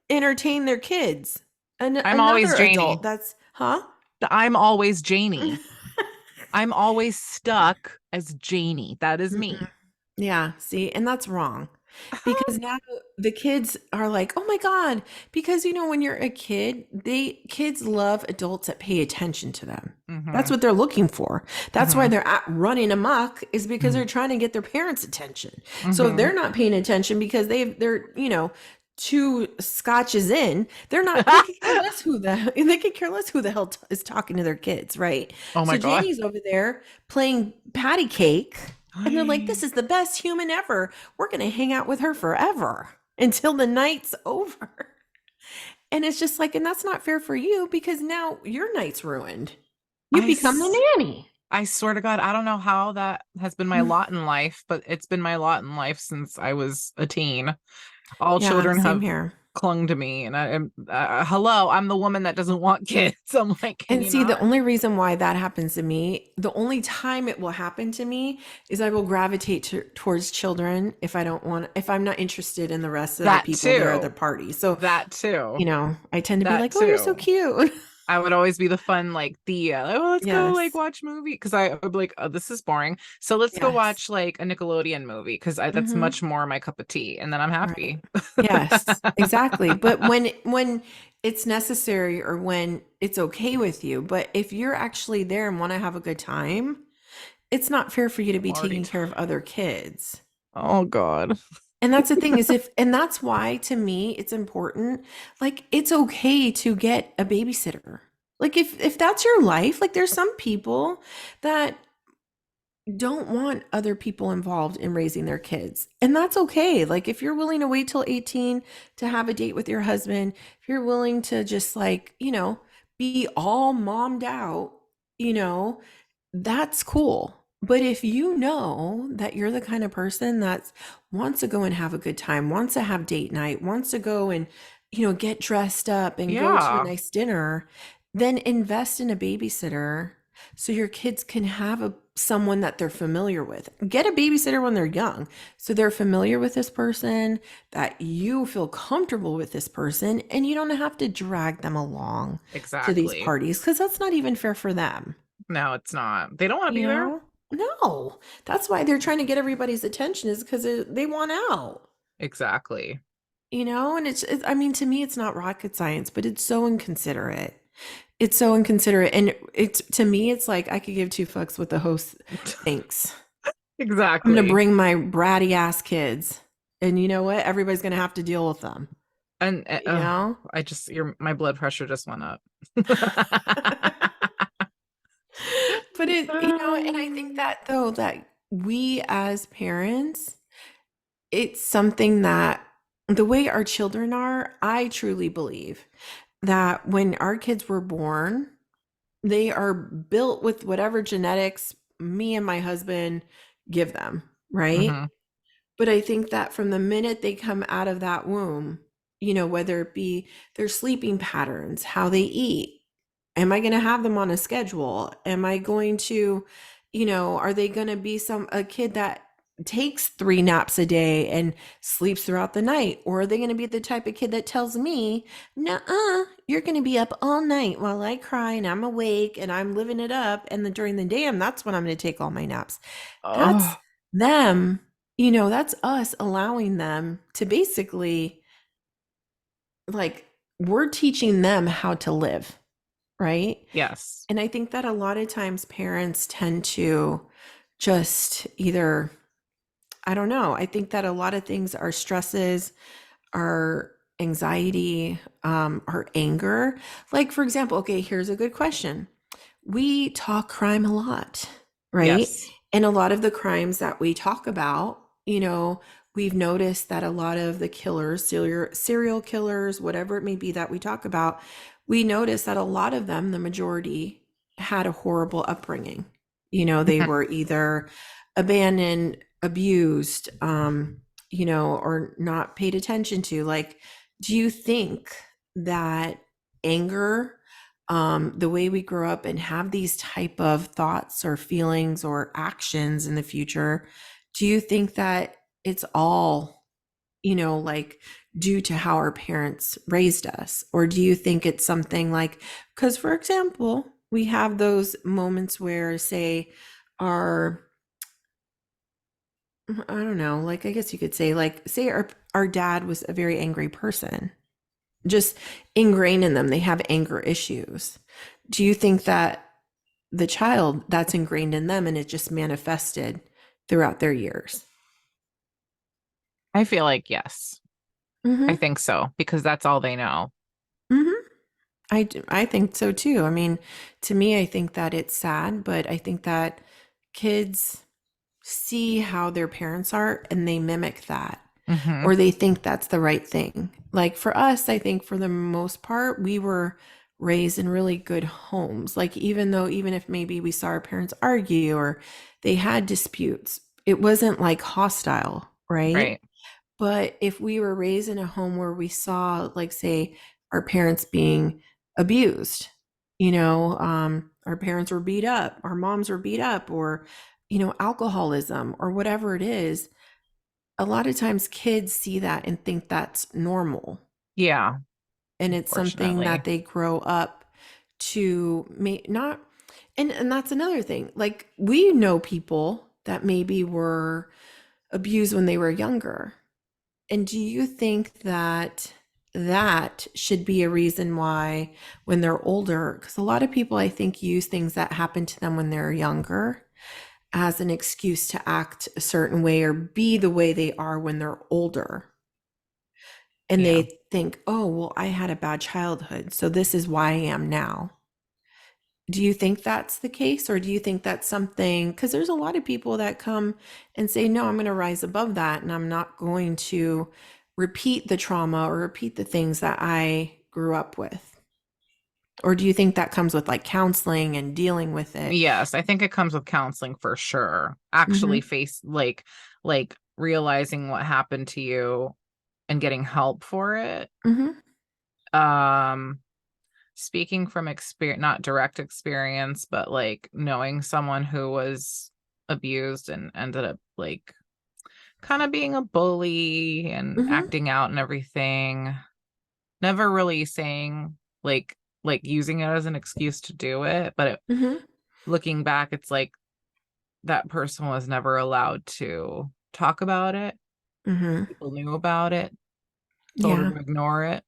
Speaker 1: entertain their kids.
Speaker 2: I'm always
Speaker 1: Another adult
Speaker 2: Janie.
Speaker 1: that's, huh?
Speaker 2: I'm always Janie. I'm always stuck as Janie. That is
Speaker 1: Mm-mm.
Speaker 2: me.
Speaker 1: Yeah, see, and that's wrong. Because now the kids are like, "Oh my God." Because when you're a kid, kids love adults that pay attention to them. That's
Speaker 2: Hmm.
Speaker 1: what they're looking for. That's why
Speaker 2: Hmm.
Speaker 1: they're at running amok is because they're trying to get their parents' attention. So if
Speaker 2: Hmm.
Speaker 1: they're not paying attention because they're, two scotches in, they could care less they could care less who the hell is talking to their kids, right?
Speaker 2: Oh my
Speaker 1: So
Speaker 2: God.
Speaker 1: Janie's over there playing patty cake and they're like, "This is the best human ever. We're going to hang out with her forever until the night's over." And it's just like, and that's not fair for you because now your night's ruined. You
Speaker 2: I,
Speaker 1: become the
Speaker 2: s-
Speaker 1: nanny.
Speaker 2: I swear to God, I don't know how that has been my lot in life, but it's been my lot in life since I was a teen. All
Speaker 1: Yeah,
Speaker 2: children
Speaker 1: same
Speaker 2: have
Speaker 1: here.
Speaker 2: clung to me, and I am hello. I'm the woman that doesn't want kids. I'm like, can
Speaker 1: And
Speaker 2: you
Speaker 1: see, the
Speaker 2: not?
Speaker 1: only reason why that happens to me, the only time it will happen to me is I will gravitate towards children if I'm not interested in the rest of the
Speaker 2: That
Speaker 1: people there at the
Speaker 2: too.
Speaker 1: party. So,
Speaker 2: That too.
Speaker 1: I tend to be
Speaker 2: That
Speaker 1: like, "Oh, you're so
Speaker 2: too.
Speaker 1: cute."
Speaker 2: I would always be the fun, like the oh, let's go like
Speaker 1: Yes.
Speaker 2: watch movie because I would be like, oh, this is boring. So let's go
Speaker 1: Yes.
Speaker 2: watch like a Nickelodeon movie because that's
Speaker 1: Mm-hmm.
Speaker 2: much more my cup of tea, and then I'm
Speaker 1: Right.
Speaker 2: happy.
Speaker 1: Yes, exactly. But when it's necessary or when it's okay with you, but if you're actually there and want to have a good time, it's not fair for you to be
Speaker 2: Quality
Speaker 1: taking
Speaker 2: time.
Speaker 1: care of other kids.
Speaker 2: Oh God.
Speaker 1: And that's the thing is and that's why to me it's important. Like it's okay to get a babysitter. Like if that's your life, like there's some people that don't want other people involved in raising their kids. And that's okay. Like if you're willing to wait till 18 to have a date with your husband, if you're willing to just like, be all mommed out, you know, that's cool. But if you know that you're the kind of person that wants to go and have a good time, wants to have date night, wants to go and, get dressed up and go to a
Speaker 2: Yeah,
Speaker 1: nice dinner, then invest in a babysitter so your kids can have someone that they're familiar with. Get a babysitter when they're young so they're familiar with this person, that you feel comfortable with this person, and you don't have to drag them along to these
Speaker 2: exactly.
Speaker 1: parties because that's not even fair for them.
Speaker 2: No, it's not. They don't want to
Speaker 1: You
Speaker 2: be there.
Speaker 1: know? No. That's why they're trying to get everybody's attention is because they want out.
Speaker 2: Exactly.
Speaker 1: And I mean, to me, it's not rocket science, but it's so inconsiderate. It's so inconsiderate. And to me, it's like I could give two fucks what the host thinks. I'm going to
Speaker 2: Exactly.
Speaker 1: bring my bratty ass kids. And you know what? Everybody's going to have to deal with them.
Speaker 2: And
Speaker 1: You know?
Speaker 2: I just your my blood pressure just went up.
Speaker 1: But and I think that though, that we as parents, it's something that the way our children are, I truly believe that when our kids were born, they are built with whatever genetics me and my husband give them, right?
Speaker 2: Hmm.
Speaker 1: But I think that from the minute they come out of that womb, whether it be their sleeping patterns, how they eat, am I going to have them on a schedule? Am I going to, are they going to be a kid that takes 3 naps a day and sleeps throughout the night? Or are they going to be the type of kid that tells me, "Nuh-uh, you're going to be up all night while I cry and I'm awake and I'm living it up. And then during the day, that's when I'm going to take all my naps." That's
Speaker 2: Oh,
Speaker 1: them, that's us allowing them to basically, like, we're teaching them how to live, right?
Speaker 2: yes.
Speaker 1: And I think that a lot of times parents tend to just either, I don't know, I think that a lot of things are stresses, our anxiety, our anger. Like, for example, okay, here's a good question. We talk crime a lot, right?
Speaker 2: Yes.
Speaker 1: And a lot of the crimes that we talk about, we've noticed that a lot of the killers, serial killers, whatever it may be that we talk about, we notice that a lot of them, the majority, had a horrible upbringing. They were either abandoned, abused, or not paid attention to. Like, do you think that anger, the way we grow up and have these type of thoughts or feelings or actions in the future, do you think that it's all, like, due to how our parents raised us? Or do you think it's something like, because for example, we have those moments where, say, our, I don't know, like, I guess you could say, like, say our dad was a very angry person, just ingrained in them, they have anger issues. Do you think that the child, that's ingrained in them and it just manifested throughout their years?
Speaker 2: I feel like yes. I
Speaker 1: Mm-hmm.
Speaker 2: think so because that's all they know.
Speaker 1: Mm-hmm. I think so too. I mean, to me, I think that it's sad, but I think that kids see how their parents are and they mimic that,
Speaker 2: Hmm.
Speaker 1: or they think that's the right thing. Like for us, I think for the most part, we were raised in really good homes. Like even if maybe we saw our parents argue or they had disputes, it wasn't like hostile, right?
Speaker 2: Right.
Speaker 1: But if we were raised in a home where we saw, like, say, our parents being abused, our parents were beat up, our moms were beat up, or, alcoholism or whatever it is, a lot of times kids see that and think that's normal.
Speaker 2: Yeah,
Speaker 1: And it's something that
Speaker 2: unfortunately.
Speaker 1: they grow up to not. And that's another thing. Like, we know people that maybe were abused when they were younger. And do you think that that should be a reason why when they're older, because a lot of people, I think, use things that happen to them when they're younger as an excuse to act a certain way or be the way they are when they're older. And
Speaker 2: Yeah.
Speaker 1: they think, oh, well, I had a bad childhood, so this is why I am now. Do you think that's the case, or do you think that's something, because there's a lot of people that come and say, no, I'm going to rise above that and I'm not going to repeat the trauma or repeat the things that I grew up with? Or do you think that comes with like counseling and dealing with it?
Speaker 2: Yes, I think it comes with counseling for sure. Actually
Speaker 1: Mm-hmm.
Speaker 2: face like realizing what happened to you and getting help for it.
Speaker 1: Mm-hmm.
Speaker 2: Um Speaking from experience, not direct experience, but like knowing someone who was abused and ended up like kind of being a bully and
Speaker 1: Mm-hmm.
Speaker 2: acting out and everything, never really saying like using it as an excuse to do it, but
Speaker 1: Mm-hmm.
Speaker 2: looking back, it's like that person was never allowed to talk about it.
Speaker 1: Mm-hmm.
Speaker 2: People knew about it, told her
Speaker 1: Yeah.
Speaker 2: to ignore it,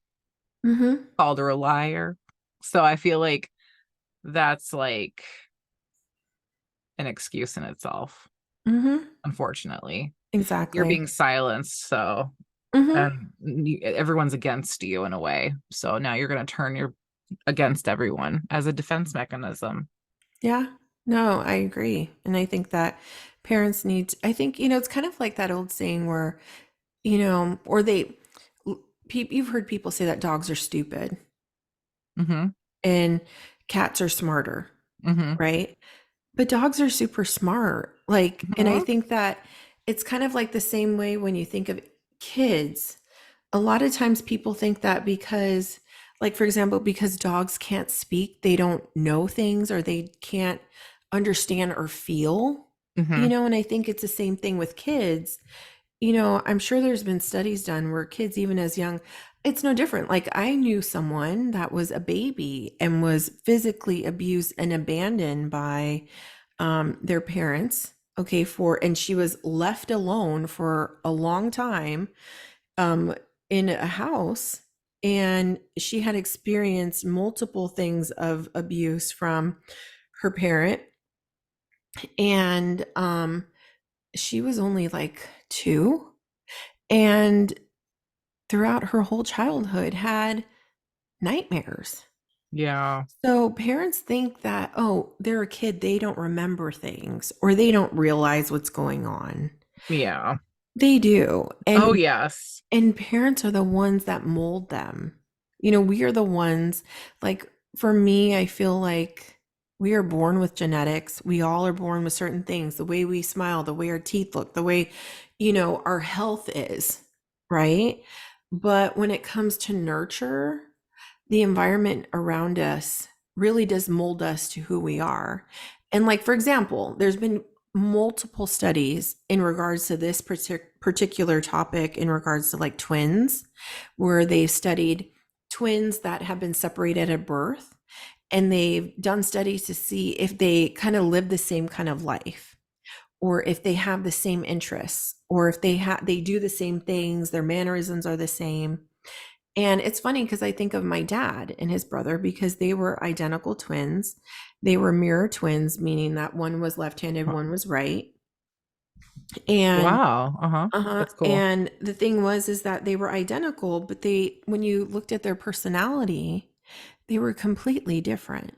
Speaker 1: Mm-hmm.
Speaker 2: called her a liar. So I feel like that's like an excuse in itself,
Speaker 1: Mm-hmm.
Speaker 2: unfortunately. You're
Speaker 1: Exactly.
Speaker 2: being silenced, so
Speaker 1: Mm-hmm.
Speaker 2: and everyone's against you in a way. So now you're going to turn your against everyone as a defense mechanism.
Speaker 1: Yeah. No, I agree. And I think that parents need, I think, it's kind of like that old saying where, or you've heard people say that dogs are stupid
Speaker 2: Mhm.
Speaker 1: and cats are smarter,
Speaker 2: Mhm.
Speaker 1: right? But dogs are super smart. Like, and I
Speaker 2: Mhm.
Speaker 1: think that it's kind of like the same way when you think of kids. A lot of times people think that because, like, for example, because dogs can't speak, they don't know things or they can't understand or feel,
Speaker 2: Mhm.
Speaker 1: and I think it's the same thing with kids. I'm sure there's been studies done where kids, even as young, it's no different. Like, I knew someone that was a baby and was physically abused and abandoned by their parents. Okay, and she was left alone for a long time um, in a house. And she had experienced multiple things of abuse from her parent. And she was only like 2. And throughout her whole childhood had nightmares.
Speaker 2: Yeah.
Speaker 1: So parents think that, oh, they're a kid, they don't remember things or they don't realize what's going on.
Speaker 2: Yeah.
Speaker 1: They do.
Speaker 2: Oh,
Speaker 1: And
Speaker 2: yes.
Speaker 1: parents are the ones that mold them. We are the ones, like, for me, I feel like we are born with genetics. We all are born with certain things, the way we smile, the way our teeth look, the way, our health is, right? But when it comes to nurture, the environment around us really does mold us to who we are. And, like, for example, there's been multiple studies in regards to this particular topic in regards to like twins, where they've studied twins that have been separated at birth, and they've done studies to see if they kind of live the same kind of life, or if they have the same interests, or if they do the same things, their mannerisms are the same. And it's funny because I think of my dad and his brother because they were identical twins. They were mirror twins, meaning that one was left-handed, one was right. And
Speaker 2: Wow. Uh-huh. That's cool.
Speaker 1: and the thing was is that they were identical, but when you looked at their personality, they were completely different.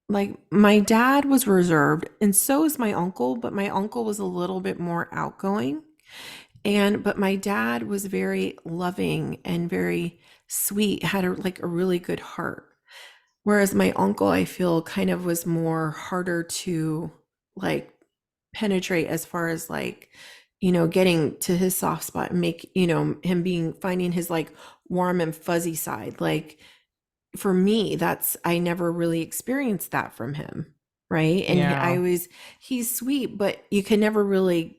Speaker 1: Like, my dad was reserved and so is my uncle, but my uncle was a little bit more outgoing. But my dad was very loving and very sweet, had like a really good heart. Whereas my uncle, I feel, kind of was more harder to like penetrate as far as like, getting to his soft spot and make, him finding his like warm and fuzzy side. Like, for me, I never really experienced that from him. Right. And
Speaker 2: Yeah.
Speaker 1: he's sweet, but you can never really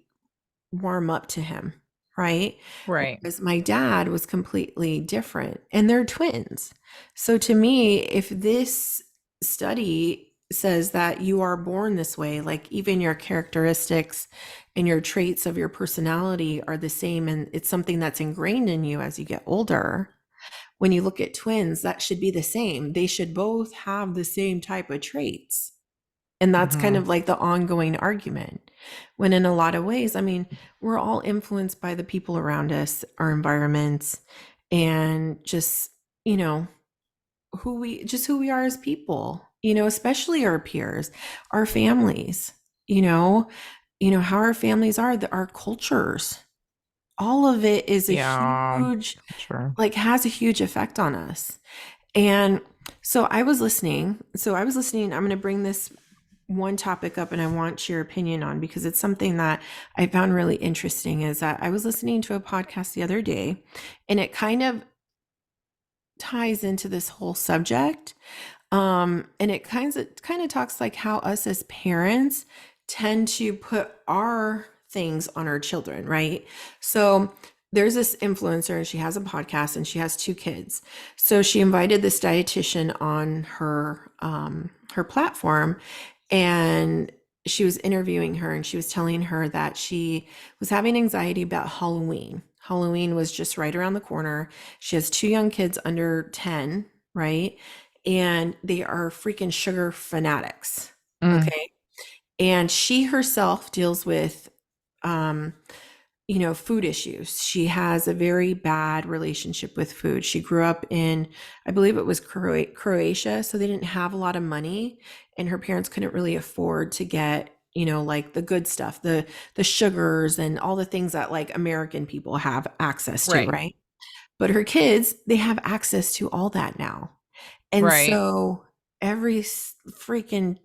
Speaker 1: warm up to him, right?
Speaker 2: Right.
Speaker 1: Whereas my dad was completely different, and they're twins. So to me, if this study says that you are born this way, like even your characteristics and your traits of your personality are the same, and it's something that's ingrained in you as you get older, when you look at twins, that should be the same. They should both have the same type of traits. And that's kind
Speaker 2: Mhm.
Speaker 1: of like the ongoing argument. When in a lot of ways, I mean, we're all influenced by the people around us, our environments, and just, who we are as people. especially our peers, our families, you know, how our families are, our cultures. All of it is a
Speaker 2: Yeah,
Speaker 1: huge,
Speaker 2: sure.
Speaker 1: like, has a huge effect on us. And so I was listening. I'm going to bring this one topic up and I want your opinion on because it's something that I found really interesting is that I was listening to a podcast the other day and it kind of ties into this whole subject. And it kind of talks like how us as parents tend to put our things on our children, right? So there's this influencer and she has a podcast and she has two kids. So she invited this dietitian on her platform and she was interviewing her and she was telling her that she was having anxiety about Halloween. Halloween was just right around the corner. She has two young kids under 10, right? And they are freaking sugar fanatics.
Speaker 2: Mm,
Speaker 1: Okay. And she herself deals with, um, food issues. She has a very bad relationship with food. She grew up in, I believe it was Croatia. So they didn't have a lot of money and her parents couldn't really afford to get, like the good stuff, the sugars and all the things that like American people have access to,
Speaker 2: right,
Speaker 1: right? But her kids, they have access to all that now. And
Speaker 2: right,
Speaker 1: so every freaking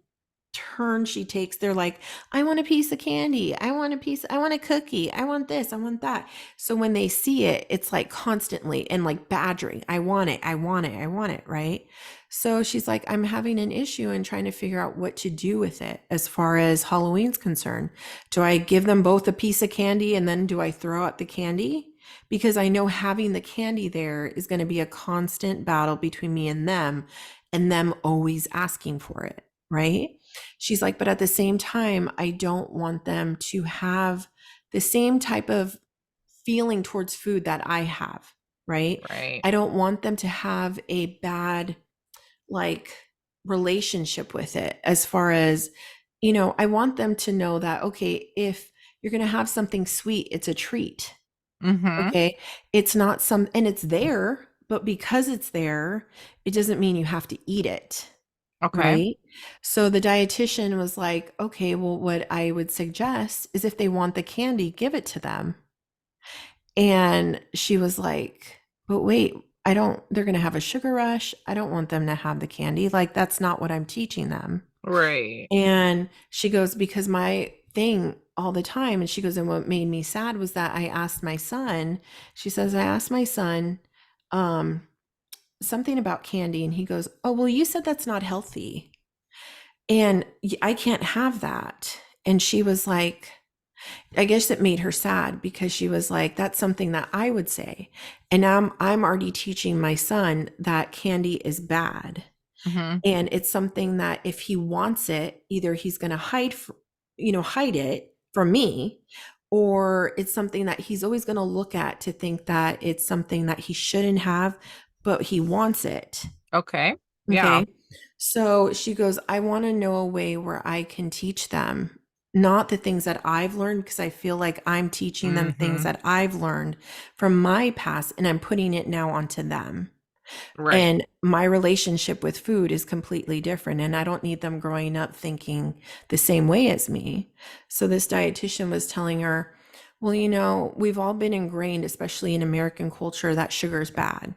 Speaker 1: turn she takes, they're like, I want a piece of candy. I want a cookie. I want this. I want that. So when they see it, it's like constantly and like badgering. I want it. I want it. I want it. Right. So she's like, I'm having an issue and trying to figure out what to do with it as far as Halloween's concerned. Do I give them both a piece of candy and then do I throw out the candy? Because I know having the candy there is going to be a constant battle between me and them always asking for it. Right. She's like, but at the same time, I don't want them to have the same type of feeling towards food that I have. Right.
Speaker 2: right.
Speaker 1: I don't want them to have a bad, like, relationship with it as far as, I want them to know that, okay, if you're going to have something sweet, it's a treat.
Speaker 2: Mm-hmm.
Speaker 1: Okay. It's not some, and it's there, but because it's there, it doesn't mean you have to eat it.
Speaker 2: Okay.
Speaker 1: Right. So the dietitian was like, okay, well, what I would suggest is if they want the candy, give it to them. And she was like, but wait, they're going to have a sugar rush. I don't want them to have the candy. Like, that's not what I'm teaching them.
Speaker 2: Right.
Speaker 1: And she goes, because my thing all the time, and she goes, and what made me sad was that I asked my son, she says, I asked my son, um, something about candy. And he goes, oh, well, you said that's not healthy. And I can't have that. And she was like, I guess it made her sad because she was like, that's something that I would say. And now I'm already teaching my son that candy is bad.
Speaker 2: Mm-hmm.
Speaker 1: And it's something that if he wants it, either he's going to hide it from me, or it's something that he's always going to look at to think that it's something that he shouldn't have, but he wants it.
Speaker 2: Okay. Yeah.
Speaker 1: Okay. So she goes, I want to know a way where I can teach them, not the things that I've learned, because I feel like I'm teaching them things
Speaker 2: Mm-hmm.
Speaker 1: that I've learned from my past and I'm putting it now onto them.
Speaker 2: Right.
Speaker 1: And my relationship with food is completely different. And I don't need them growing up thinking the same way as me. So this dietitian was telling her, well, we've all been ingrained, especially in American culture, that sugar is bad,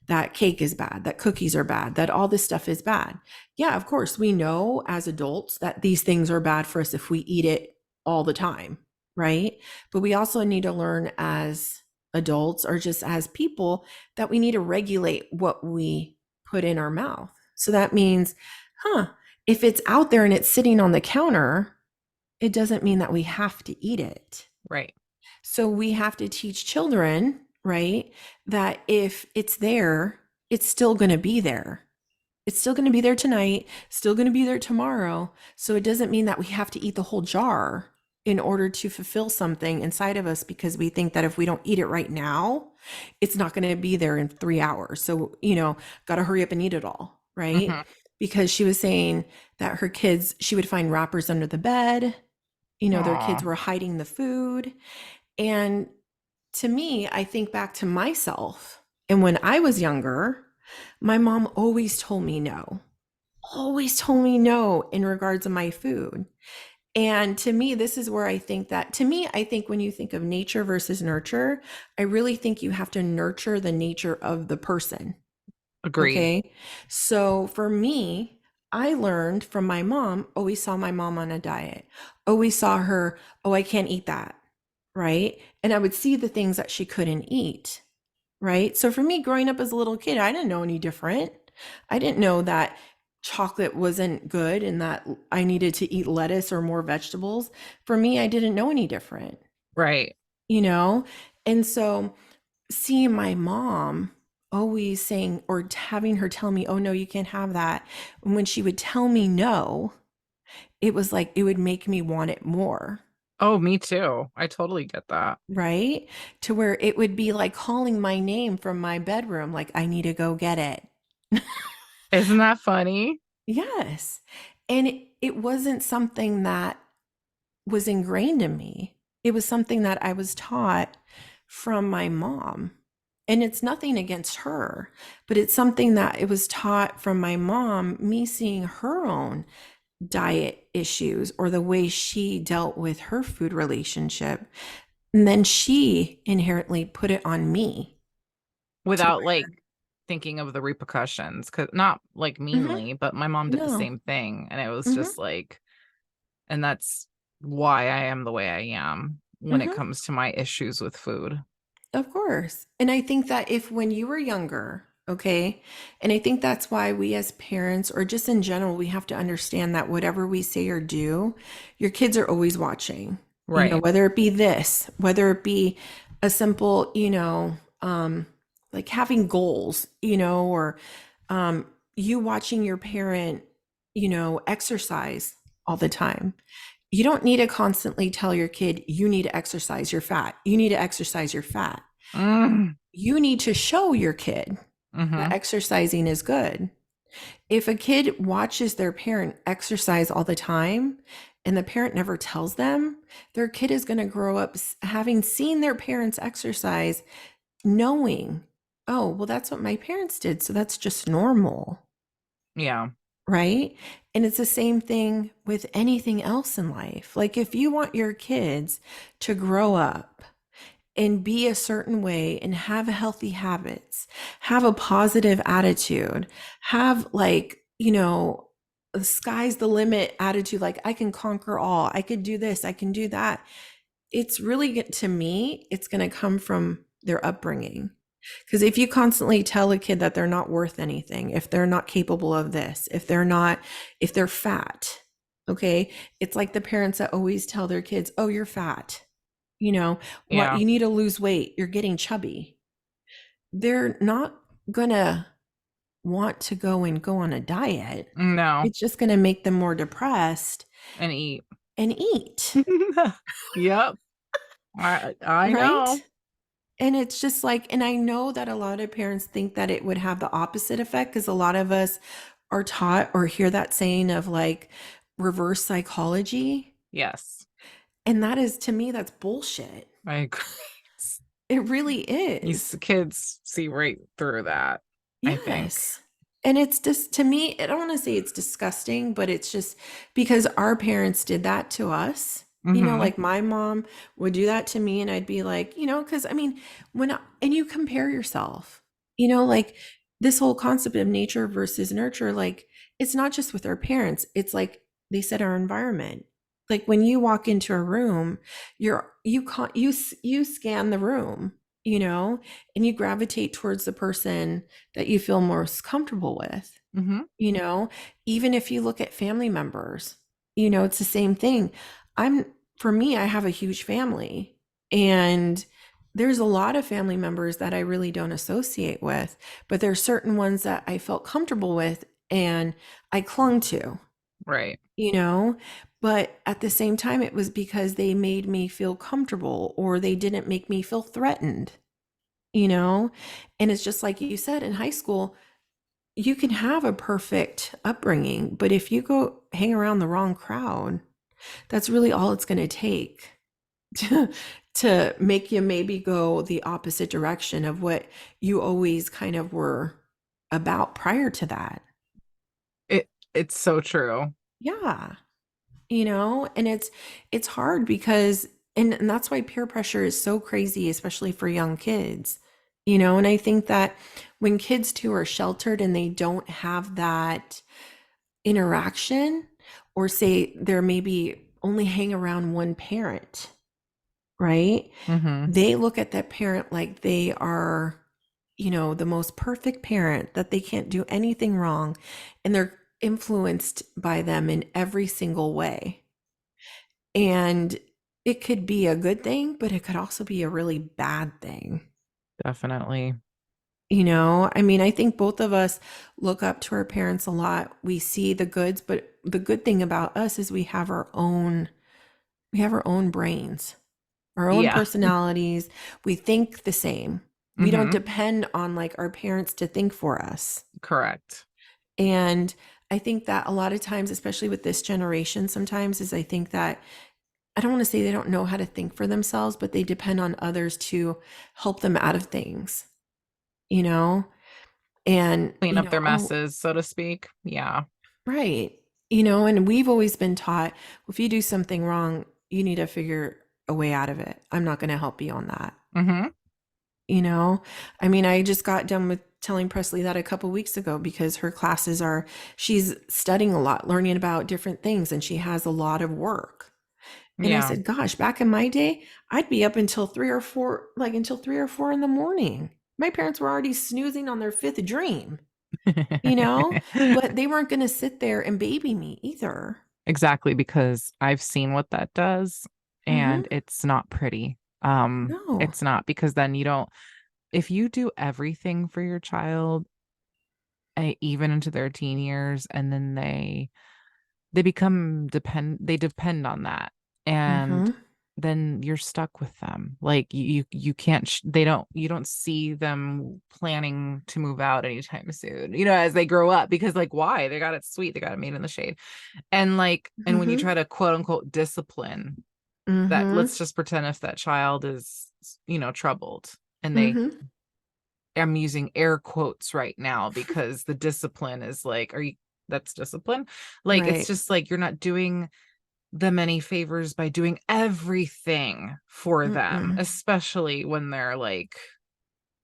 Speaker 1: that cake is bad, that cookies are bad, that all this stuff is bad. Yeah, of course, we know as adults that these things are bad for us if we eat it all the time, right? But we also need to learn as adults or just as people that we need to regulate what we put in our mouth. So that means, if it's out there and it's sitting on the counter, it doesn't mean that we have to eat it.
Speaker 2: Right.
Speaker 1: So we have to teach children, right, that if it's there, it's still going to be there. It's still going to be there tonight, still going to be there tomorrow. So it doesn't mean that we have to eat the whole jar in order to fulfill something inside of us because we think that if we don't eat it right now, it's not going to be there in 3 hours. So, got to hurry up and eat it all, right?
Speaker 2: Mm-hmm.
Speaker 1: Because she was saying that her kids, she would find wrappers under the bed. Their kids
Speaker 2: Aw.
Speaker 1: were hiding the food. And to me, I think back to myself. And when I was younger, my mom always told me no, always told me no in regards to my food. And to me, this is where I think that, to me, I think when you think of nature versus nurture, I really think you have to nurture the nature of the person.
Speaker 2: Agreed.
Speaker 1: Okay. So for me, I learned from my mom, always saw my mom on a diet, always saw her, oh, I can't eat that. Right. And I would see the things that she couldn't eat. Right. So for me, growing up as a little kid, I didn't know any different. I didn't know that chocolate wasn't good and that I needed to eat lettuce or more vegetables. For me, I didn't know any different,
Speaker 2: Right.
Speaker 1: you know? And so seeing my mom always saying or having her tell me, oh, no, you can't have that. And when she would tell me no, it was like it would make me want it more.
Speaker 2: Oh, me too. I totally get that.
Speaker 1: Right. To where it would be like calling my name from my bedroom, like, I need to go get it.
Speaker 2: Isn't that funny?
Speaker 1: Yes. And it wasn't something that was ingrained in me. It was something that I was taught from my mom. And it's nothing against her, but it's something that it was taught from my mom, me seeing her own diet issues or the way she dealt with her food relationship. And then she inherently put it on me to
Speaker 2: Without
Speaker 1: where,
Speaker 2: like thinking of the repercussions. Cause not like
Speaker 1: mhm,
Speaker 2: meanly, but my mom did the
Speaker 1: no,
Speaker 2: same thing. And it was
Speaker 1: hmm
Speaker 2: just like, and that's why I am the way I am when it
Speaker 1: hmm
Speaker 2: comes to my issues with food.
Speaker 1: of course. And I think that if when you were younger, okay, and I think that's why we as parents, or just in general, we have to understand that whatever we say or do, your kids are always watching,
Speaker 2: Right.
Speaker 1: whether it be this, whether it be a simple, like having goals, or um, you watching your parent, exercise all the time. You don't need to constantly tell your kid, you need to exercise your fat. You need to exercise your fat.
Speaker 2: Mm,
Speaker 1: You need to show your kid that
Speaker 2: hmm.
Speaker 1: exercising is good. If a kid watches their parent exercise all the time and the parent never tells them, their kid is going to grow up having seen their parents exercise, knowing, oh, well, that's what my parents did. So that's just normal.
Speaker 2: Yeah.
Speaker 1: Right. And it's the same thing with anything else in life. Like if you want your kids to grow up and be a certain way and have healthy habits, have a positive attitude, have like, the sky's the limit attitude, like I can conquer all, I could do this, I can do that. It's really, to me, it's going to come from their upbringing. Because if you constantly tell a kid that they're not worth anything, if they're not capable of this, if they're fat, okay, it's like the parents that always tell their kids, oh, you're fat, what,
Speaker 2: Yeah.
Speaker 1: you need to lose weight, you're getting chubby. They're not gonna want to go on a diet.
Speaker 2: No.
Speaker 1: It's just gonna make them more depressed
Speaker 2: And eat.
Speaker 1: and eat,
Speaker 2: Yep. I know.
Speaker 1: right? And it's just like, and I know that a lot of parents think that it would have the opposite effect because a lot of us are taught or hear that saying of like reverse psychology.
Speaker 2: Yes.
Speaker 1: And that is, to me, that's bullshit.
Speaker 2: I agree.
Speaker 1: It really
Speaker 2: These
Speaker 1: is.
Speaker 2: kids see right through that, I think.
Speaker 1: Yes. And it's just, to me, I don't want to say it's disgusting, but it's just because our parents did that to us.
Speaker 2: Hmm.
Speaker 1: Like my mom would do that to me, and I'd be like, because I mean, and you compare yourself, like this whole concept of nature versus nurture, like it's not just with our parents, it's like they said our environment. Like when you walk into a room, you can't, you scan the room, and you gravitate towards the person that you feel most comfortable with,
Speaker 2: Hmm.
Speaker 1: you know, even if you look at family members, it's the same thing. I'm, for me, I have a huge family, and there's a lot of family members that I really don't associate with, but there's certain ones that I felt comfortable with and I clung to,
Speaker 2: Right.
Speaker 1: you know, but at the same time, it was because they made me feel comfortable or they didn't make me feel threatened, you know? And it's just like you said, in high school, you can have a perfect upbringing, but if you go hang around the wrong crowd, that's really all it's going to take to, to make you maybe go the opposite direction of what you always kind of were about prior to that.
Speaker 2: It's so true.
Speaker 1: Yeah. And it's hard because and that's why peer pressure is so crazy, especially for young kids. And I think that when kids too are sheltered and they don't have that interaction, or say they're maybe only hang around one parent, right?
Speaker 2: Hmm.
Speaker 1: They look at that parent like they are, the most perfect parent, that they can't do anything wrong, and they're influenced by them in every single way. And it could be a good thing, but it could also be a really bad thing.
Speaker 2: Definitely.
Speaker 1: I mean, I think both of us look up to our parents a lot. We see the goods, but the good thing about us is we have our own brains, our own
Speaker 2: Yeah.
Speaker 1: personalities. We think the same. We don't
Speaker 2: Hmm.
Speaker 1: depend on like our parents to think for us.
Speaker 2: Correct.
Speaker 1: And I think that a lot of times, especially with this generation, sometimes is I think that I don't want to say they don't know how to think for themselves, but they depend on others to help them out of things, you know? And,
Speaker 2: Clean up their
Speaker 1: oh,
Speaker 2: messes, so to speak. Yeah.
Speaker 1: right. And we've always been taught, well, if you do something wrong, you need to figure a way out of it. I'm not going to help you on that.
Speaker 2: Hmm.
Speaker 1: You know, I mean, I just got done with telling Presley that a couple weeks ago because her classes she's studying a lot, learning about different things, and she has a lot of work. And I
Speaker 2: Yeah.
Speaker 1: said, gosh, back in my day, I'd be up until 3 or 4, like until 3 or 4 in the morning. My parents were already snoozing on their fifth dream, but they weren't going to sit there and baby me either.
Speaker 2: Exactly, because I've seen what that does
Speaker 1: Mm-hmm.
Speaker 2: and it's not pretty.
Speaker 1: No.
Speaker 2: It's not, because then you don't, if you do everything for your child, even into their teen years, and then they depend on that, and
Speaker 1: Mm-hmm.
Speaker 2: then you're stuck with them. Like you can't they don't you don't see them planning to move out anytime soon, as they grow up, because like, why? They got it sweet, they got it made in the shade. And when you
Speaker 1: Mm-hmm.
Speaker 2: try to quote unquote discipline, that,
Speaker 1: Mm-hmm.
Speaker 2: let's just pretend if that child is troubled, and
Speaker 1: Mm-hmm.
Speaker 2: I'm using air quotes right now because the discipline is like, are you that's discipline? Like, it's
Speaker 1: Right.
Speaker 2: just like you're not doing them any favors by doing everything for them,
Speaker 1: Mm-mm.
Speaker 2: especially when they're like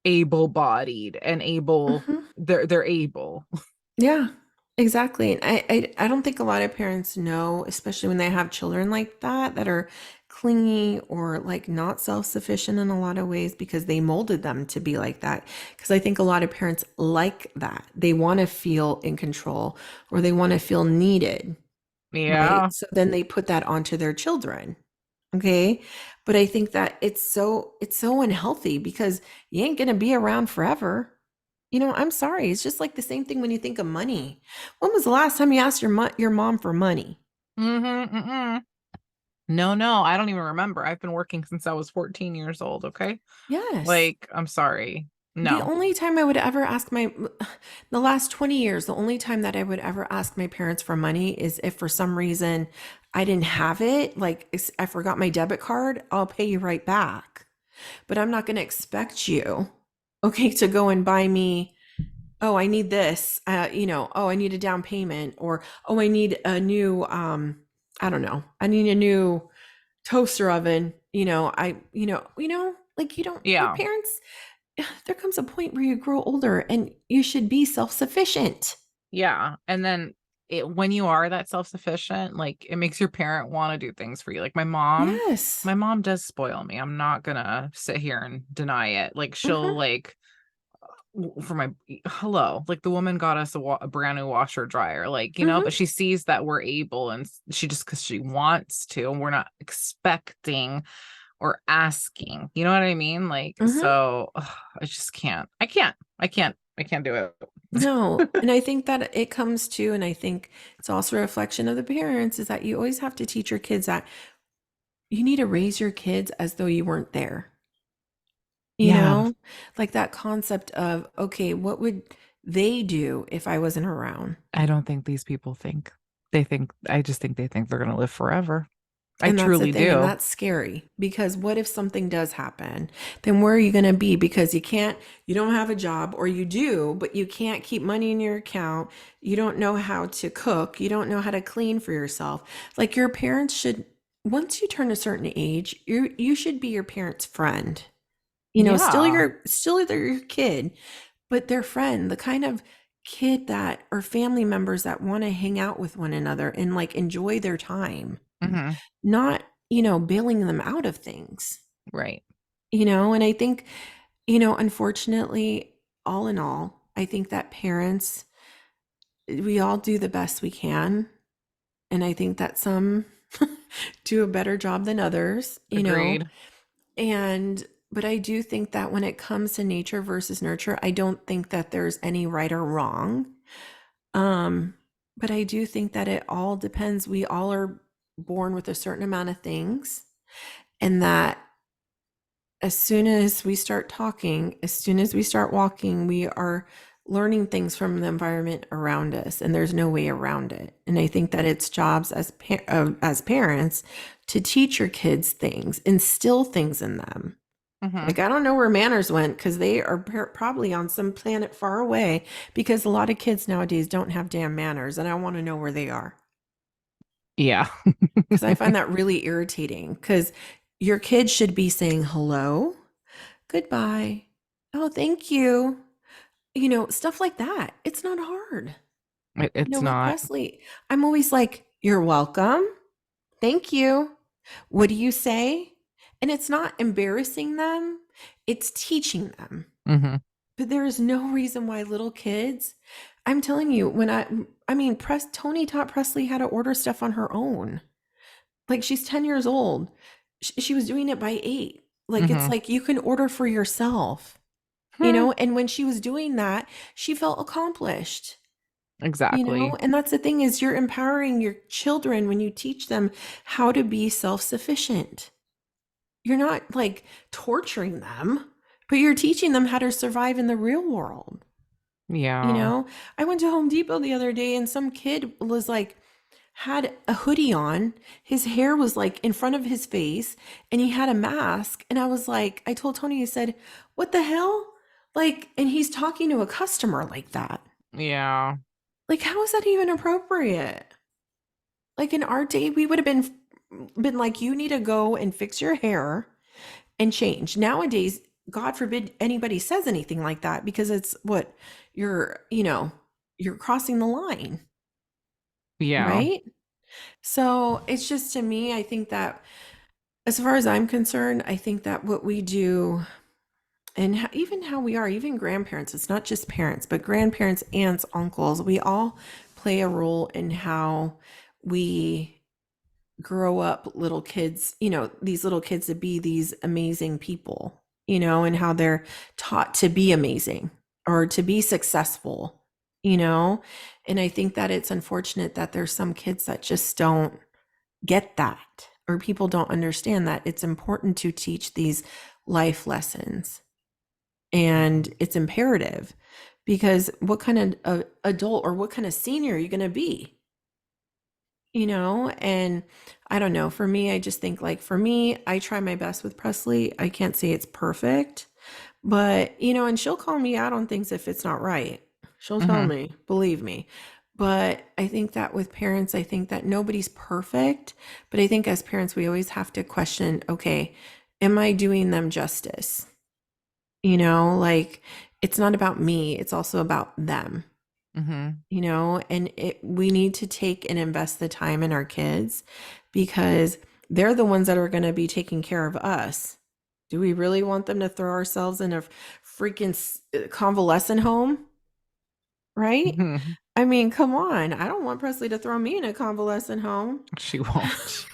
Speaker 2: able-bodied and able,
Speaker 1: Mm-hmm.
Speaker 2: they're able.
Speaker 1: Yeah, exactly. And I don't think a lot of parents know, especially when they have children like that are clingy or like not self-sufficient in a lot of ways because they molded them to be like that. Because I think a lot of parents like that. They want to feel in control or they want to feel needed, right?
Speaker 2: Yeah.
Speaker 1: So then they put that onto their children. Okay. But I think that it's so unhealthy because you ain't gonna be around forever. I'm sorry. It's just like the same thing when you think of money. When was the last time you asked your mom for money?
Speaker 2: Mm-hmm, mm-mm. No, no, I don't even remember. I've been working since I was 14 years old, okay?
Speaker 1: Yes.
Speaker 2: Like, I'm sorry.
Speaker 1: The
Speaker 2: No.
Speaker 1: only time I would ever ask the last 20 years, the only time that I would ever ask my parents for money is if for some reason I didn't have it, like I forgot my debit card, I'll pay you right back. But I'm not going to expect you, okay, to go and buy me, oh, I need this, oh, I need a down payment, or, oh, I need a new, I don't know, I need a new toaster oven. Like you don't, your
Speaker 2: Yeah.
Speaker 1: parents, there comes a point where you grow older and you should be self-sufficient.
Speaker 2: Yeah. And then when you are that self-sufficient, like, it makes your parent want to do things for you. Like
Speaker 1: Yes.
Speaker 2: my mom does spoil me. I'm not gonna sit here and deny it. Like, she'll
Speaker 1: Mm-hmm.
Speaker 2: like, for my hello, like, the woman got us a brand new washer dryer, like, but
Speaker 1: Mm-hmm.
Speaker 2: she sees that we're able, and she just, because she wants to, and we're not expecting or asking, you know what I mean? Like,
Speaker 1: Mm-hmm.
Speaker 2: so ugh, I just can't. I can't do it.
Speaker 1: No. And I think that it comes to, and I think it's also a reflection of the parents, is that you always have to teach your kids that you need to raise your kids as though you weren't there. You
Speaker 2: Yeah.
Speaker 1: know, like that concept of, okay, what would they do if I wasn't around?
Speaker 2: I don't think these people think. I just think they think they're going to live forever. I
Speaker 1: And that's the
Speaker 2: truly
Speaker 1: thing, and
Speaker 2: do.
Speaker 1: that's scary because what if something does happen? Then where are you going to be? Because you don't have a job, or you do, but you can't keep money in your account. You don't know how to cook. You don't know how to clean for yourself. Like your parents should, once you turn a certain age, you should be your parents' friend.
Speaker 2: Yeah.
Speaker 1: Still they're your kid, but their friend, the kind of kid that or family members that want to hang out with one another and like enjoy their time,
Speaker 2: Hmm.
Speaker 1: not, bailing them out of things,
Speaker 2: Right.
Speaker 1: and I think, unfortunately, all in all, I think that parents, we all do the best we can. And I think that some do a better job than others,
Speaker 2: Agreed.
Speaker 1: and, but I do think that when it comes to nature versus nurture, I don't think that there's any right or wrong. Um, but I do think that it all depends. We all are born with a certain amount of things, and that as soon as we start talking, as soon as we start walking, we are learning things from the environment around us, and there's no way around it. And I think that it's jobs as parents to teach your kids things, instill things in them.
Speaker 2: Hmm.
Speaker 1: Like I don't know where manners went because they are probably on some planet far away because a lot of kids nowadays don't have damn manners, and I want to know where they are
Speaker 2: Yeah.
Speaker 1: because I find that really irritating because your kids should be saying hello, goodbye, oh, thank you, stuff like that. It's not hard.
Speaker 2: It's
Speaker 1: With
Speaker 2: not.
Speaker 1: Presley, I'm always like, you're welcome, thank you. What do you say? And it's not embarrassing them, it's teaching them.
Speaker 2: Hmm.
Speaker 1: But there is no reason why little kids, I'm telling you, I mean, Tony taught Presley how to order stuff on her own. Like she's 10 years old. She was doing it by 8. Like it's
Speaker 2: Hmm.
Speaker 1: like you can order for yourself, and when she was doing that, she felt accomplished,
Speaker 2: Exactly.
Speaker 1: and that's the thing is you're empowering your children when you teach them how to be self-sufficient. You're not like torturing them, but you're teaching them how to survive in the real world. You
Speaker 2: Yeah.
Speaker 1: know, I went to Home Depot the other day and some kid was like, had a hoodie on. His hair was like in front of his face and he had a mask. And I was like, I told Tony, I said, what the hell? Like, and he's talking to a customer like that.
Speaker 2: Yeah.
Speaker 1: Like, how is that even appropriate? Like in our day, we would have been like, you need to go and fix your hair and change. Nowadays, God forbid anybody says anything like that because it's what you're, you're crossing the line,
Speaker 2: Yeah.
Speaker 1: right? So it's just to me, I think that as far as I'm concerned, I think that what we do and even how we are, even grandparents, it's not just parents, but grandparents, aunts, uncles, we all play a role in how we grow up little kids, these little kids to be these amazing people, and how they're taught to be amazing or to be successful, you know? And I think that it's unfortunate that there's some kids that just don't get that, or people don't understand that it's important to teach these life lessons. And it's imperative because what kind of adult or what kind of senior are you going to be? And I don't know. For me, I just think like for me, I try my best with Presley. I can't say it's perfect, but and she'll call me out on things if it's not right. She'll tell
Speaker 2: Hmm.
Speaker 1: me, believe me. But I think that with parents, I think that nobody's perfect, but I think as parents, we always have to question, okay, am I doing them justice? Like it's not about me, it's also about them,
Speaker 2: Hmm.
Speaker 1: and we need to take and invest the time in our kids because they're the ones that are going to be taking care of us. Do we really want them to throw ourselves in a freaking convalescent home? Right?
Speaker 2: Hmm.
Speaker 1: I mean, come on. I don't want Presley to throw me in a convalescent home,
Speaker 2: She won't.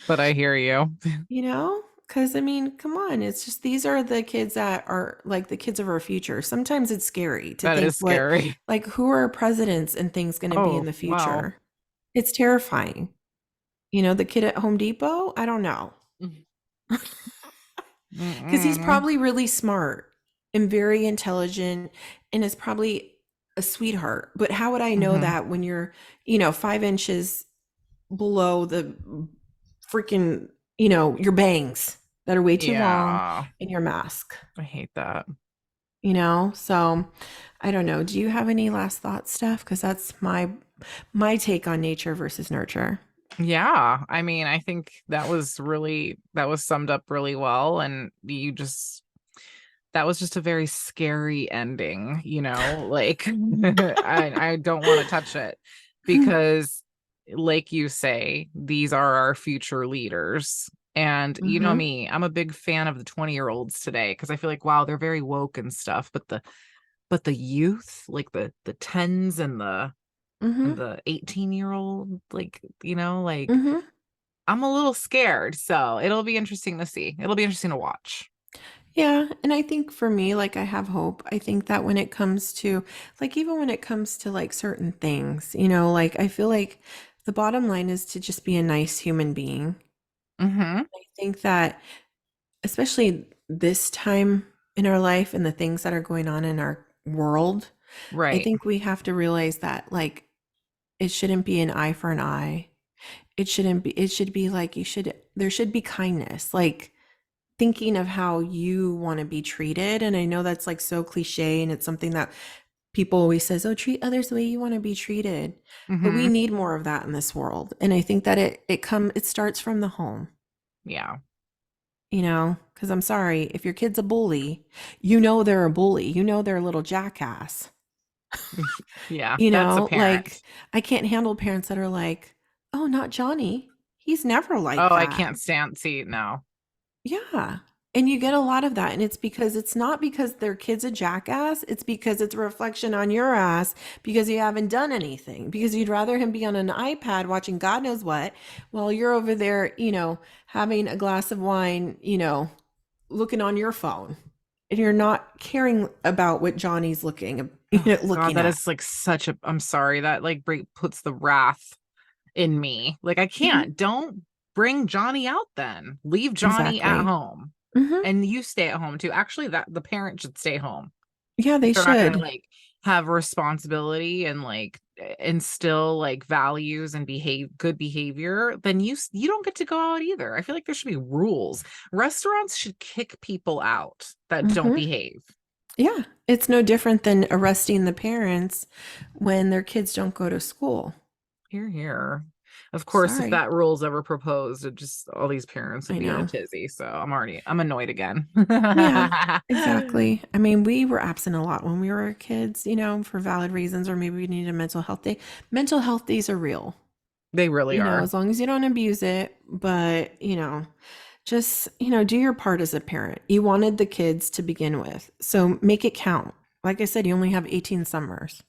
Speaker 2: But I hear you.
Speaker 1: you know? Because I mean, come on. It's just these are the kids that are like the kids of our future. Sometimes it's scary to
Speaker 2: That
Speaker 1: think
Speaker 2: is scary.
Speaker 1: like, who are presidents and things going to be in
Speaker 2: Oh,
Speaker 1: the
Speaker 2: wow.
Speaker 1: future? It's terrifying. The kid at Home Depot, I don't know. Because he's
Speaker 2: Mm-mm.
Speaker 1: probably really smart and very intelligent and is probably a sweetheart. But how would I know
Speaker 2: Hmm.
Speaker 1: that when you're, 5 inches? below the freaking, your bangs that are way too long
Speaker 2: Yeah,
Speaker 1: and your mask,
Speaker 2: I hate that.
Speaker 1: So I don't know. Do you have any last thoughts, Steph? Because that's my take on nature versus nurture.
Speaker 2: Yeah, I mean, I think that was summed up really well, and that was just a very scary ending, like I don't want to touch it because like you say, these are our future leaders. And you know
Speaker 1: Mm-hmm.
Speaker 2: me, I'm a big fan of the 20-year-olds today because I feel like wow, they're very woke and stuff, but the youth, like the tens and
Speaker 1: Mm-hmm.
Speaker 2: the 18-year-old, like, like
Speaker 1: Mm-hmm.
Speaker 2: I'm a little scared. So it'll be interesting to see. It'll be interesting to watch.
Speaker 1: Yeah, and I think for me, like I have hope. I think that when it comes to like even when it comes to like certain things, like I feel like the bottom line is to just be a nice human being.
Speaker 2: Mm-hmm.
Speaker 1: I think that especially this time in our life and the things that are going on in our world, I
Speaker 2: Right.
Speaker 1: think we have to realize that like it shouldn't be an eye for an eye. It should be like there should be kindness. Like thinking of how you want to be treated. And I know that's like so cliche and it's something that people always says, "Oh, treat others the way you want to be treated." But we
Speaker 2: Mm-hmm.
Speaker 1: need more of that in this world. And I think that it starts from the home,
Speaker 2: Yeah.
Speaker 1: because I'm sorry, if your kid's a bully, they're a bully. They're a little jackass.
Speaker 2: Yeah. That's a
Speaker 1: Like
Speaker 2: parent.
Speaker 1: I can't handle parents that are like, "Oh, not Johnny. He's never like
Speaker 2: Oh, I
Speaker 1: that."
Speaker 2: can't stand see no.
Speaker 1: Yeah. And you get a lot of that. And it's not because their kid's a jackass. It's because it's a reflection on your ass because you haven't done anything. Because you'd rather him be on an iPad watching God knows what while you're over there, having a glass of wine, looking on your phone. And you're not caring about what Johnny's
Speaker 2: Oh God,
Speaker 1: looking
Speaker 2: that
Speaker 1: at.
Speaker 2: is like such a I'm sorry, that like puts the wrath in me. Like I
Speaker 1: Mhm.
Speaker 2: don't bring Johnny out then. Leave Johnny at
Speaker 1: Exactly.
Speaker 2: home.
Speaker 1: Hmm.
Speaker 2: And you stay at home too. Actually, that the parent should stay home.
Speaker 1: Yeah, they
Speaker 2: If they're not gonna
Speaker 1: should.
Speaker 2: like have responsibility and like instill like values and good behavior, then you don't get to go out either. I feel like there should be rules. Restaurants should kick people out that don't
Speaker 1: Hmm.
Speaker 2: behave.
Speaker 1: Yeah. It's no different than arresting the parents when their kids don't go to school.
Speaker 2: Here, here. Of course, if
Speaker 1: Sorry.
Speaker 2: that rule's ever proposed, it just all these parents would
Speaker 1: I
Speaker 2: be in a
Speaker 1: know.
Speaker 2: tizzy. So I'm annoyed again.
Speaker 1: Yeah, exactly. I mean, we were absent a lot when we were kids, for valid reasons, or maybe we needed a mental health day. Mental health days are real,
Speaker 2: They really are.
Speaker 1: as long as you don't abuse it. But, just, do your part as a parent. You wanted the kids to begin with. So make it count. Like I said, you only have 18 summers.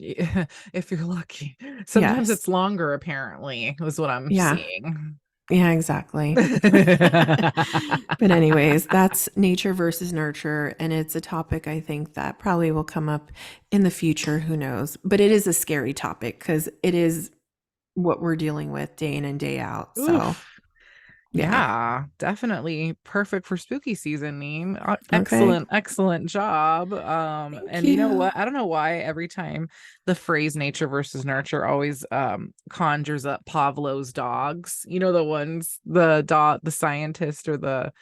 Speaker 2: Yeah, if you're lucky. Sometimes
Speaker 1: Yes.
Speaker 2: it's longer, apparently, is what I'm
Speaker 1: Yeah.
Speaker 2: seeing.
Speaker 1: Yeah, exactly. But anyways, that's nature versus nurture, and it's a topic I think that probably will come up in the future, who knows. But it is a scary topic because it is what we're dealing with day in and day out. So,
Speaker 2: Oof.
Speaker 1: yeah.
Speaker 2: Yeah, definitely perfect for spooky season, Neen.
Speaker 1: Okay.
Speaker 2: Excellent, excellent job.
Speaker 1: Thank
Speaker 2: And you know
Speaker 1: you.
Speaker 2: what? I don't know why every time the phrase nature versus nurture always conjures up Pavlov's dogs. You know, the ones, the scientist or the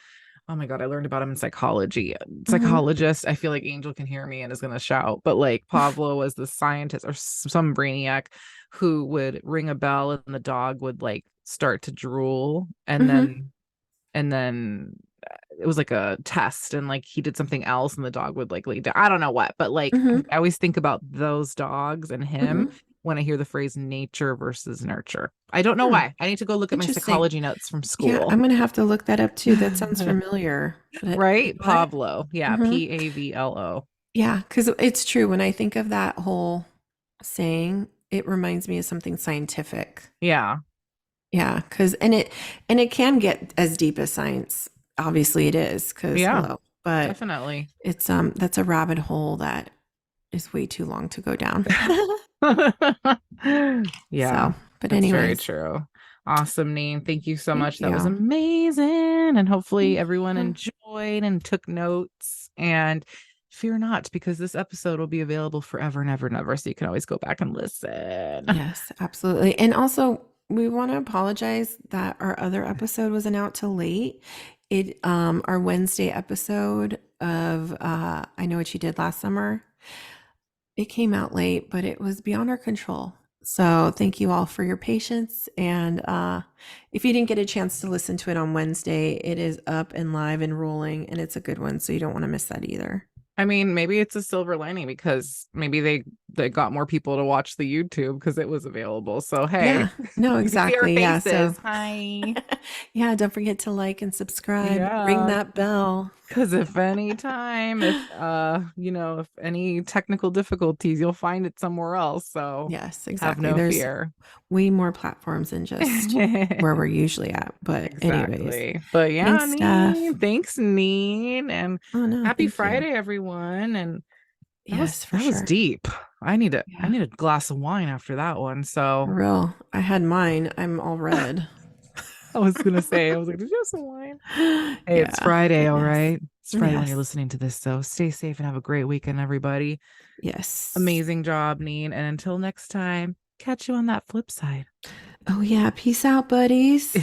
Speaker 2: oh my God, I learned about him in psychology.
Speaker 1: Hmm.
Speaker 2: Psychologist, I feel like Angel can hear me and is gonna shout, but like Pavlo was the scientist or some brainiac who would ring a bell and the dog would like start to drool
Speaker 1: Hmm.
Speaker 2: and then it was like a test and like he did something else and the dog would like lay down. I don't know what, but like
Speaker 1: Hmm.
Speaker 2: I always think about those dogs and him
Speaker 1: Hmm.
Speaker 2: when I hear the phrase nature versus nurture. I don't know
Speaker 1: Hmm.
Speaker 2: why. I need to go look at my
Speaker 1: Interesting.
Speaker 2: psychology notes from
Speaker 1: Yeah,
Speaker 2: school.
Speaker 1: I'm gonna have to look that up too. That sounds familiar. But you
Speaker 2: Right?
Speaker 1: know what?
Speaker 2: Pavlo. Yeah,
Speaker 1: Hmm.
Speaker 2: Pavlo.
Speaker 1: Yeah, because it's true. When I think of that whole saying, it reminds me of something scientific.
Speaker 2: Yeah.
Speaker 1: Yeah, because and it can get as deep as science. Obviously, it is because
Speaker 2: Yeah,
Speaker 1: hello, but
Speaker 2: definitely.
Speaker 1: it's that's a rabbit hole that is way too long to go down.
Speaker 2: Yeah,
Speaker 1: So, but
Speaker 2: that's very
Speaker 1: anyways,
Speaker 2: true. Awesome, Name. Thank you so much.
Speaker 1: thank
Speaker 2: That was
Speaker 1: you,
Speaker 2: amazing. And hopefully
Speaker 1: thank
Speaker 2: everyone
Speaker 1: you.
Speaker 2: enjoyed and took notes. And fear not, because this episode will be available forever and ever and ever. So you can always go back and listen.
Speaker 1: Yes, absolutely. And also, we want to apologize that our other episode wasn't out till late. It our Wednesday episode of I Know What You Did Last Summer, it came out late, but it was beyond our control. So thank you all for your patience. And if you didn't get a chance to listen to it on Wednesday, it is up and live and rolling, and it's a good one. So you don't want to miss that either.
Speaker 2: I mean, maybe it's a silver lining because maybe they got more people to watch the YouTube because it was available. So hey,
Speaker 1: Yeah, no,
Speaker 2: you can see our
Speaker 1: exactly. Yeah. So
Speaker 2: faces. Hi.
Speaker 1: yeah, don't forget to like and subscribe. Ring
Speaker 2: Yeah.
Speaker 1: that bell.
Speaker 2: Because if any time, if if any technical difficulties, you'll find it somewhere else. So
Speaker 1: Yes,
Speaker 2: have
Speaker 1: exactly.
Speaker 2: no
Speaker 1: There's
Speaker 2: fear.
Speaker 1: way more platforms than just where we're usually at. But anyways,
Speaker 2: Exactly. But yeah,
Speaker 1: thanks, Steph.
Speaker 2: Neen. Thanks, Neen. And
Speaker 1: Oh no,
Speaker 2: happy
Speaker 1: thank you.
Speaker 2: Friday, everyone. And that was
Speaker 1: Yes, for
Speaker 2: that was
Speaker 1: sure.
Speaker 2: deep. I
Speaker 1: Yeah,
Speaker 2: need a glass of wine after that one.
Speaker 1: for
Speaker 2: So
Speaker 1: real. I had mine. I'm all red.
Speaker 2: I was gonna say, I was like, did you have some wine? Hey, it's
Speaker 1: Yeah,
Speaker 2: Friday, all
Speaker 1: goodness.
Speaker 2: right. It's Friday when you're
Speaker 1: Yes.
Speaker 2: listening to this. So stay safe and have a great weekend, everybody.
Speaker 1: Yes.
Speaker 2: Amazing job, Neen. And until next time, catch you on that flip side.
Speaker 1: Oh yeah. Peace out, buddies.